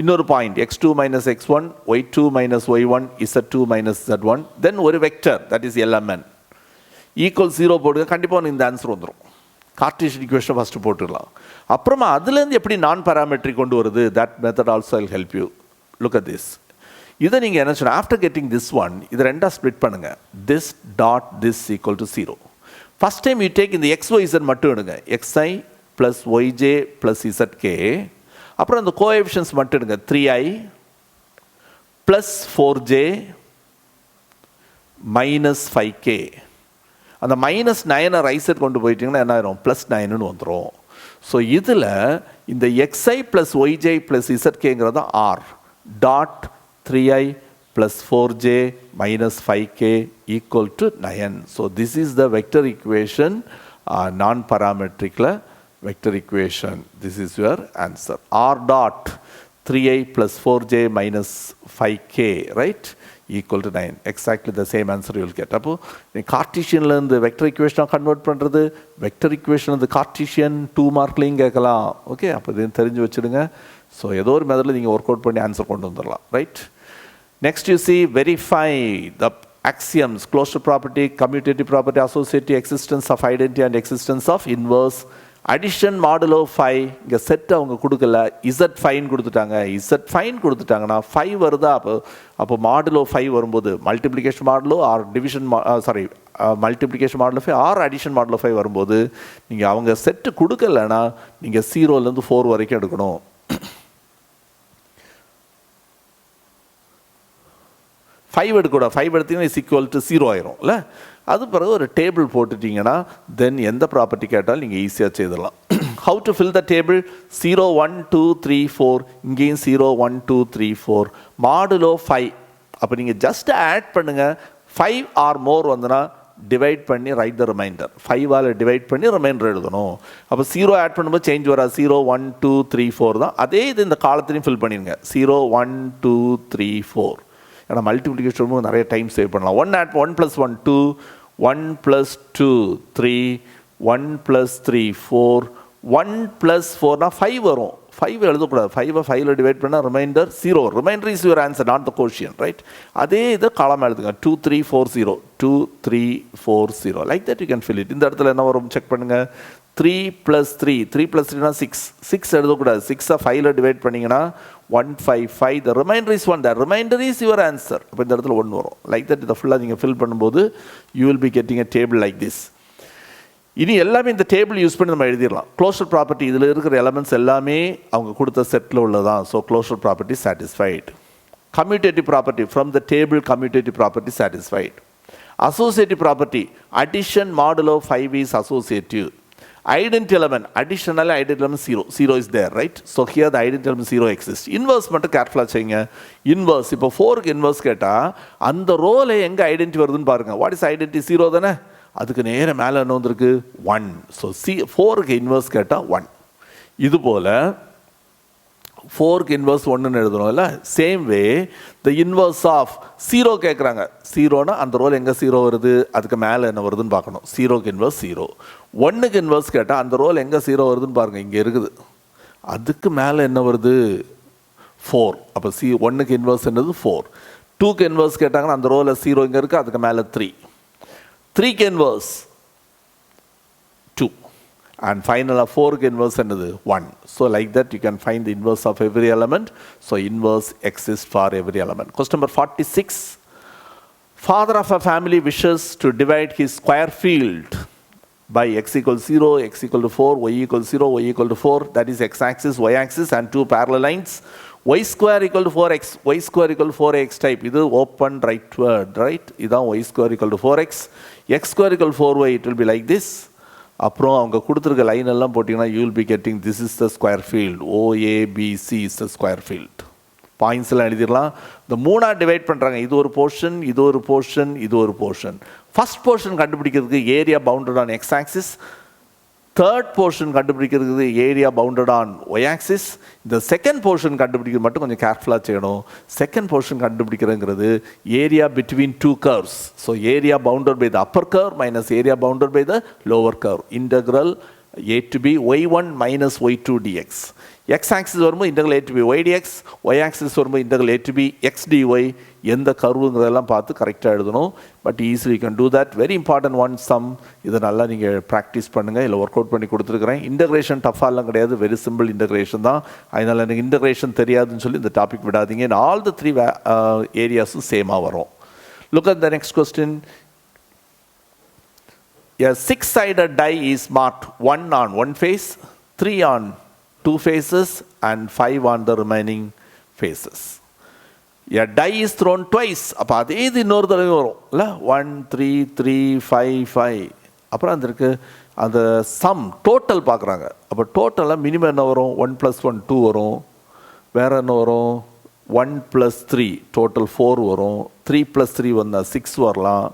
இன்னொரு point x2 minus x1, y2 minus y1, z2 minus z1. தென் ஒரு vector, that is lmn, equal 0 போடுங்க. கண்டிப்பாக இந்த ஆன்சர் வந்துடும். Cartesian equation first போட்டுடலாம். அப்புறமா அதுலேருந்து எப்படி நான் பராமெட்ரிக் கொண்டு வருது, that method also Jal help you. Look at this. இதை நீங்கள் என்ன சொன்னால், ஆஃப்டர் கெட்டிங் திஸ் ஒன், இதை ரெண்டாக ஸ்ப்ளிட் பண்ணுங்க. This dot this equal to 0. First time you take இந்த XYZ மட்டும் எடுங்க. xi plus yj plus z k. அப்புறம் அந்த கோஎஃபிஷியன்ஸ் மட்டும் எடுங்க. 3i plus 4j minus 5k. அந்த -9 ரைட் சைட் கொண்டு போயிட்டீங்கன்னா என்ன ஆயிரும், +9ன்னு வந்துடும். ஸோ இதில் இந்த xi ப்ளஸ் ஒய்ஜே ப்ளஸ் இசட்கேங்கிறது r dot 3i plus 4j minus 5k equal to 9. So this is the vector equation, non-parametric vector equation. This is your answer. R dot 3i plus 4j minus 5k, right, equal to 9. Exactly the same answer you will get. அப்போ கார்ட்டீசியன்ல இருந்து vector ஈக்குவேஷனாக convert பண்ணுறது, vector equation வந்து Cartesian 2 மார்க்லையும் கேட்கலாம். Okay, அப்போ இது தெரிஞ்சு வச்சுடுங்க. So ஏதோ ஒரு மெத்தடில் நீங்கள் ஒர்க் அவுட் பண்ணி ஆன்சர் கொண்டு வந்துடலாம், right? Next you see, verify the axioms, closure property, commutative property, associative, existence of identity and existence of inverse addition modulo 5 இங்கே செட் அவங்க கொடுக்கல, இசட் ஃபைன் கொடுத்துட்டாங்க. இசட் ஃபைன் கொடுத்துட்டாங்கன்னா 5 வருதா? அப்போ மாடுலோ 5 வரும்போது multiplication modulo or division multiplication modulo 5 or addition modulo 5 வரும்போது நீங்கள் அவங்க செட்டு கொடுக்கலன்னா நீங்கள் 0லேருந்து 4 வரைக்கும் எடுக்கணும். ஃபைவ் எடுக்கூட, 5 எடுத்தீங்கன்னா இஸ் ஈக்குவல் டு 0 ஆயிரும் இல்லை? அது பிறகு ஒரு டேபிள் போட்டுட்டிங்கன்னா தென் எந்த ப்ராப்பர்ட்டி கேட்டாலும் நீங்கள் ஈஸியாக செய்திடலாம். How to fill the table? 0 1 2 3 4, இங்கேயும் 0 1 2 3 4, மாடுலோ 5. அப்போ நீங்கள் ஜஸ்ட் ஆட் பண்ணுங்கள். 5 ஆர் மோர் வந்துன்னா டிவைட் பண்ணி ரைட் த ரிமைண்டர். 5ஆல் டிவைட் பண்ணி ரிமைண்டர் எழுதணும். அப்போ 0 ஆட் பண்ணும்போது சேஞ்ச் வராது. 0 1 2 3 4 தான். அதே இது இந்த காலத்துலையும் ஃபில் பண்ணிடுங்க. 0 1 2 3 4. ஏன்னா மல்டிப்ளிகேஷன் நிறைய டைம் சேவ் பண்ணலாம். 1 + 1 2, 1 + 2 3, 1 + 3 4, 1 + 4னா 5 வரும். 5 எழுதக்கூடாது. 5 5ல் டிவைட் பண்ணால் remainder 0. Remainder is your answer, not the quotient, right? அதே இதை காலம் எழுதுங்க. 2 3 4 0, 2 3 4 0, like that you can fill it. இந்த இடத்துல என்ன வரும் செக் பண்ணுங்கள். 3 + 3, 3 + 3னா 6. 6 எழுதக்கூடாது. 6 5ல் டிவைட் பண்ணிங்கன்னா 1 5 5, the remainder is 1. The remainder is your answer. அப்போ இந்த இடத்துல 1 வரும். லைக் தட் இதை ஃபுல்லாக நீங்கள் ஃபில் பண்ணும்போது you will be getting a table like this. இனி எல்லாமே இந்த டேபிள் யூஸ் பண்ணி நம்ம எழுதிடலாம். க்ளோஷர் ப்ராப்பர்ட்டி இதில் இருக்கிற எலமெண்ட்ஸ் எல்லாமே அவங்க கொடுத்த செட்டில் உள்ளதான். So closure property satisfied. Commutative property from the table, commutative property satisfied. Associative property addition modulo 5 is associative. Identity element, additional identity element 0. 0 is there, right? So here the identity element 0 exists. Inverse மட்டும் கேர்ஃபுல்லாக செய்யுங்க. Inverse இப்போ 4க்கு inverse கேட்டால் அந்த ரோல எங்கே identity வருதுன்னு பாருங்கள். What is identity? 0 தானே? அதுக்கு நேரம் மேலே என்ன வந்திருக்கு? 1. ஸோ 4க்கு இன்வர்ஸ் கேட்டால் 1. இது போல் 4க்கு இன்வர்ஸ் 1ன்னு எழுதணும்ல. Same way the inverse of 0 கேட்குறாங்க. 0னா அந்த ரோல் எங்கே 0 வருது, அதுக்கு மேலே என்ன வருதுன்னு பார்க்கணும். 0க்கு இன்வர்ஸ் 0. 1க்கு இன்வர்ஸ் கேட்டால் அந்த ரோல் எங்கே 0 வருதுன்னு பாருங்கள். இங்கே இருக்குது. அதுக்கு மேலே என்ன வருது? 4. அப்போ 1க்கு இன்வர்ஸ் என்னது? 4. 2க்கு இன்வர்ஸ் கேட்டாங்கன்னா அந்த ரோவில் 0 இங்கே இருக்குது, அதுக்கு மேலே 3. 3க்கு இன்வர்ஸ் 2. And final 4க்கு inverse என்னது? 1. So like that you can find the inverse of every element. So inverse exists for every element. Question number 46. Father of a family wishes to divide his square field by x = 0, x = 4, y = 0, y = 4. That is x-axis, y-axis and two parallel lines. y square = 4x, y square = 4x type. இது open rightward, right? இதான் y square = 4x. x square = 4y. It will be like this. அப்புறம் அவங்க கொடுத்துருக்க line எல்லாம் போட்டிங்கன்னா you will be getting this is the square field. OABC is the square field. Points எல்லாம் எழுதிடலாம். இந்த 3ஆக டிவைட் பண்ணுறாங்க. இது ஒரு போர்ஷன், இது ஒரு போர்ஷன், இது ஒரு போர்ஷன். ஃபர்ஸ்ட் போர்ஷன் கண்டுபிடிக்கிறதுக்கு area bounded on X axis. Third portion கண்டுபிடிக்கிறது area bounded on Y axis. இந்த செகண்ட் போர்ஷன் கண்டுபிடிக்கிறது மட்டும் கொஞ்சம் கேர்ஃபுல்லாக செய்யணும். செகண்ட் போர்ஷன் கண்டுபிடிக்கிறதுங்கிறது area between two curves. So area bounded by the upper curve minus area bounded by the lower curve. Integral a to b y1 minus y2 dx. x axis வரும்போது integral a to b y dx, y axis வரும்போது integral a to b x dy. எந்த கர்வுங்கிறதெல்லாம் பார்த்து கரெக்டாக எழுதணும். But easily you can do that. Very important one sum. இதை நல்லா நீங்கள் practice பண்ணுங்கள். இல்லை ஒர்க் அவுட் பண்ணி கொடுத்துருக்குறேன். இன்டெகிரேஷன் டஃபாலாம் கிடையாது, வெரி சிம்பிள் இன்டெகிரேஷன் தான். அதனால் எனக்கு இன்டெகிரேஷன் தெரியாதுன்னு சொல்லி இந்த டாபிக் விடாதீங்க. ஆல் த த்ரீ ஏரியாஸும் சேமாக வரும். Look at the next question. A six-sided die is marked 1 on one face, 3 on two faces, and 5 on the remaining faces. A die is thrown twice. அப்போ அதே இது இன்னொரு தடவை வரும் இல்லை? 1 3 3 5 5. அப்புறம் அதற்கு அந்த சம் டோட்டல் பார்க்குறாங்க. அப்போ டோட்டலாக மினிமம் என்ன வரும்? 1 + 1 2 வரும். வேறு என்ன வரும்? 1 + 3 டோட்டல் 4 வரும். 3 + 3 வந்தால் 6 வரலாம்.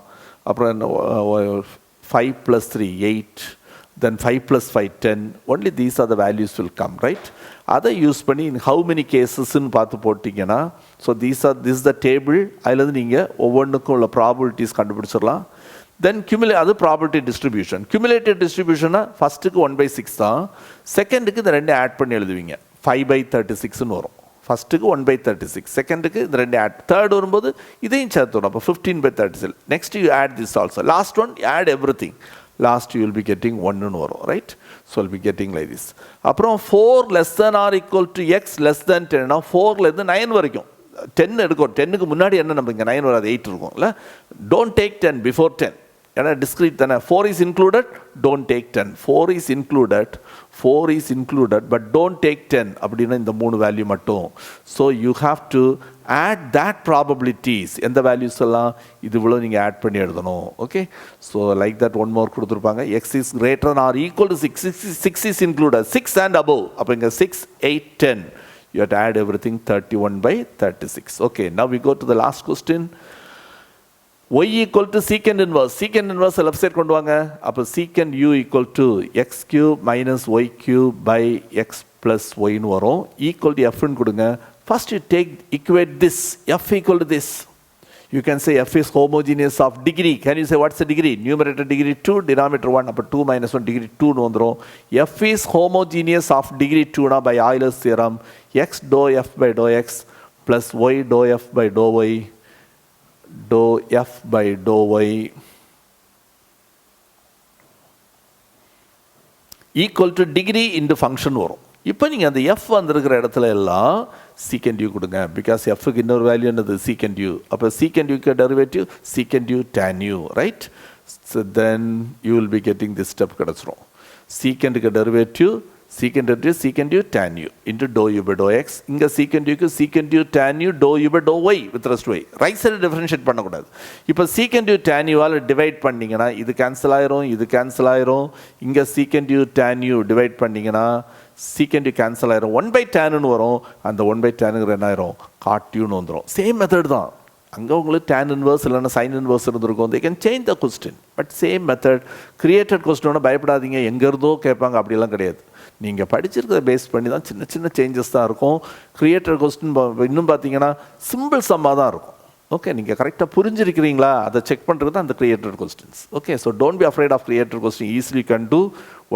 அப்புறம் என்ன 5 + 3 8, then 5 + 5 10. Only these are the values will come, right? அதை யூஸ் பண்ணி in how many casesன்னு பார்த்து போட்டிங்கன்னா, so this is the table. அதில் நீங்கள் ஒவ்வொன்றுக்கும் உள்ள ப்ராபபிலிட்டிஸ் கண்டுபிடிச்சிடலாம். தென் அது ப்ராபபிலிட்டி டிஸ்ட்ரிபியூஷன். கியூமுலேட்டிவ் டிஸ்ட்ரிபியூஷனா ஃபஸ்ட்டுக்கு 1/6 தான். செகண்டுக்கு இந்த ரெண்டு ஆட் பண்ணி எழுதுவீங்க. 5/36ன்னு வரும். ஃபஸ்ட்டுக்கு 1/36, செகண்டுக்கு இந்த ரெண்டு ஆட், தேர்ட் வரும்போது இதையும் சேர்த்து வரும். அப்போ 15/36. Next you add this also. Last one add everything. last you will be getting 1 ன்னு வரும், right? So I'll be getting like this. அப்புறம் 4 less than or equal to x less than 10 னா 4ல இருந்து 9 வரைக்கும் 10 எடுக்கும். 10க்கு முன்னாடி என்ன நம்ம இங்கே 9 வராது, 8 இருக்கும் இல்லை. டோன்ட் டேக் 10 பிஃபோர் 10, ஏன்னா டிஸ்கிரீட் தானே. 4 is included, don't take 10. 4 is included, 4 is included, but don't take 10 அப்படின்னா இந்த 3 வேல்யூ மட்டும். So you have to add that probabilities. எந்த வேல்யூஸ் எல்லாம் இது இவ்வளோ நீங்கள் ஆட் பண்ணி எழுதணும். Okay, so like that one more கொடுத்துருப்பாங்க. X is greater or equal to 6. 6 is included, 6 and above. அப்போ இங்கே 6, 8, 10. You have to add everything 31/36. Okay, now we go to the last question. Y equal to secant inverse. Secant inverse left side கொண்டு வாங்க. அப்போ secant u equal to x cube minus y cube by x plus y ன்னு வரும். Equal to f ன்னு கொடுங்க. First you equate this. F equal to this. You can say f is homogeneous of degree. Can you say what's the degree? Numerator degree 2, denominator 1. அப்போ 2 minus 1 degree 2 ன்னு வந்துரும். F is homogeneous of degree 2 னா by Euler's theorem x dou f by dou x plus y dou f by dou y dou f by dou y equal to degree into function வரும். இப்போ நீங்கள் அந்த f வந்திருக்கிற இடத்துல எல்லாம் secant u கொடுங்க. Because எஃப்க்கு இன்னொரு வேல்யூ என்னது secant u. அப்போ secant u க்கு derivative secant u tan u, right? So then you will be getting this step கிடச்சிரும். secantக்கு derivative secant u tan u into dou u by dou x. இங்கே secant u க்கு secant u tan u dou u by dou y with respect to y. Right side differentiate பண்ணக்கூடாது. இப்போ secant u tan u all divide பண்ணிங்கன்னா இது cancel ஆயிரும், இது cancel ஆயிரும். இங்கே secant u tan u divide பண்ணிங்கன்னா secant u கேன்சல் ஆயிரும், 1/tan ன்னு வரும். அந்த 1/tan என்ன ஆயிரும், cot u ன்னு வந்துடும். சேம் மெத்தட் தான். அங்கே உங்களுக்கு tan inverse இல்லைன்னா sin inverse இருந்திருக்கும். they can change the question, but same method. created question பயப்படாதீங்க, எங்கேருந்தோ கேட்பாங்க, அப்படிலாம் கிடையாது. நீங்கள் படிச்சிருக்கிறத பேஸ் பண்ணி தான் சின்ன சின்ன சேஞ்சஸ் தான் இருக்கும். கிரியேட்டட் கொஸ்டின் இன்னும் பார்த்தீங்கன்னா சிம்பிள் சம்மாக தான் இருக்கும். ஓகே, நீங்கள் கரெக்டாக புரிஞ்சிருக்கிறீங்களா அதை செக் பண்ணுறது தான் அந்த created questions. Okay, so don't be afraid of created question. Easily can do.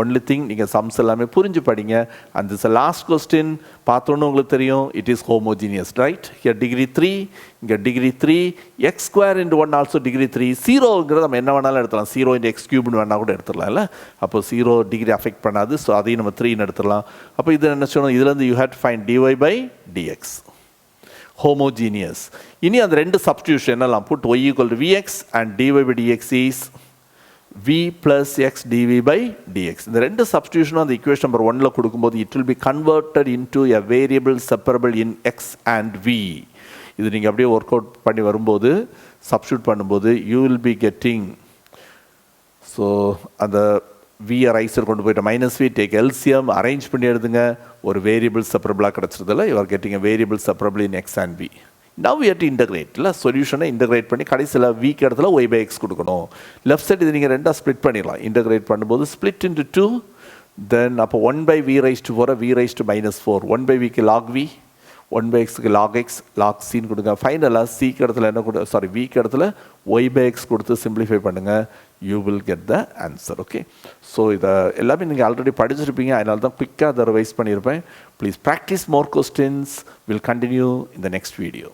Only thing நீங்கள் சம்ஸ் எல்லாமே புரிஞ்சு படிங்க. அண்ட் திஸ் லாஸ்ட் கொஸ்டின் பார்த்தோன்னு உங்களுக்கு தெரியும், it is homogeneous, right? Here degree 3, இங்கே degree 3, X square into 1 also degree 3. 0ங்கிறது நம்ம என்ன வேணாலும் எடுத்துடலாம். 0 இன்டு எக்ஸ் கியூப்னு வேணால் கூட எடுத்துடலாம் இல்லை? அப்போ 0 டிகிரி அஃபெக்ட் பண்ணாது. ஸோ அதையும் நம்ம 3ன்னு எடுத்துடலாம். அப்போ இது என்ன சொல்லணும், இதுலேருந்து you had to find dy by dx. homogeneous. இனி அந்த ரெண்டு சப்ஸ்டியூஷன் என்னலாம், put y equal to vx and dy by dx is v plus x dv by dx. இந்த ரெண்டு சப்ஸ்டியூஷனும் அந்த equation number 1ல கொடுக்கும்போது it will be converted into a variable separable in x and v. இது நீங்கள் அப்படியே work out பண்ணி வரும்போது substitute பண்ணும்போது you will be getting, so அந்த v ரைஸர் கொண்டு போய்ட்டு மைனஸ் v டேக் எல்சியம் அரேஞ்ச் பண்ணி எழுதுங்க, ஒரு வேரியபிள் செப்பரபிளாக கிடச்சிருதில்ல. You are getting a variable separable in x and v. Now we have to integrate இல்லை, சொல்யூஷனை இன்டகிரேட் பண்ணி கடைசியில் விக்கு இடத்துல y by x கொடுக்கணும். லெஃப்ட் சைடு இது நீங்கள் ரெண்டாக ஸ்ப்ளிட் பண்ணிடலாம். இன்டகிரேட் பண்ணும்போது ஸ்ப்ளிட் இன்டு 2, தென் அப்போ 1 by v raised to 4 v raised to -4, 1 by vக்கு log v, 1 by xக்கு log x log cன்னு கொடுங்க. ஃபைனலாக சிக்கு இடத்துல என்ன கொடு, சாரி விக்கு இடத்துல y by x கொடுத்து சிம்பிளிஃபை பண்ணுங்கள். you will get the answer. Okay, so இதை எல்லாமே நீங்கள் ஆல்ரெடி படிச்சிருப்பீங்க, அதனால தான் குயிக்காக அதை ரிவைஸ் பண்ணியிருப்பேன். Please practice more questions. We'll continue in the next video.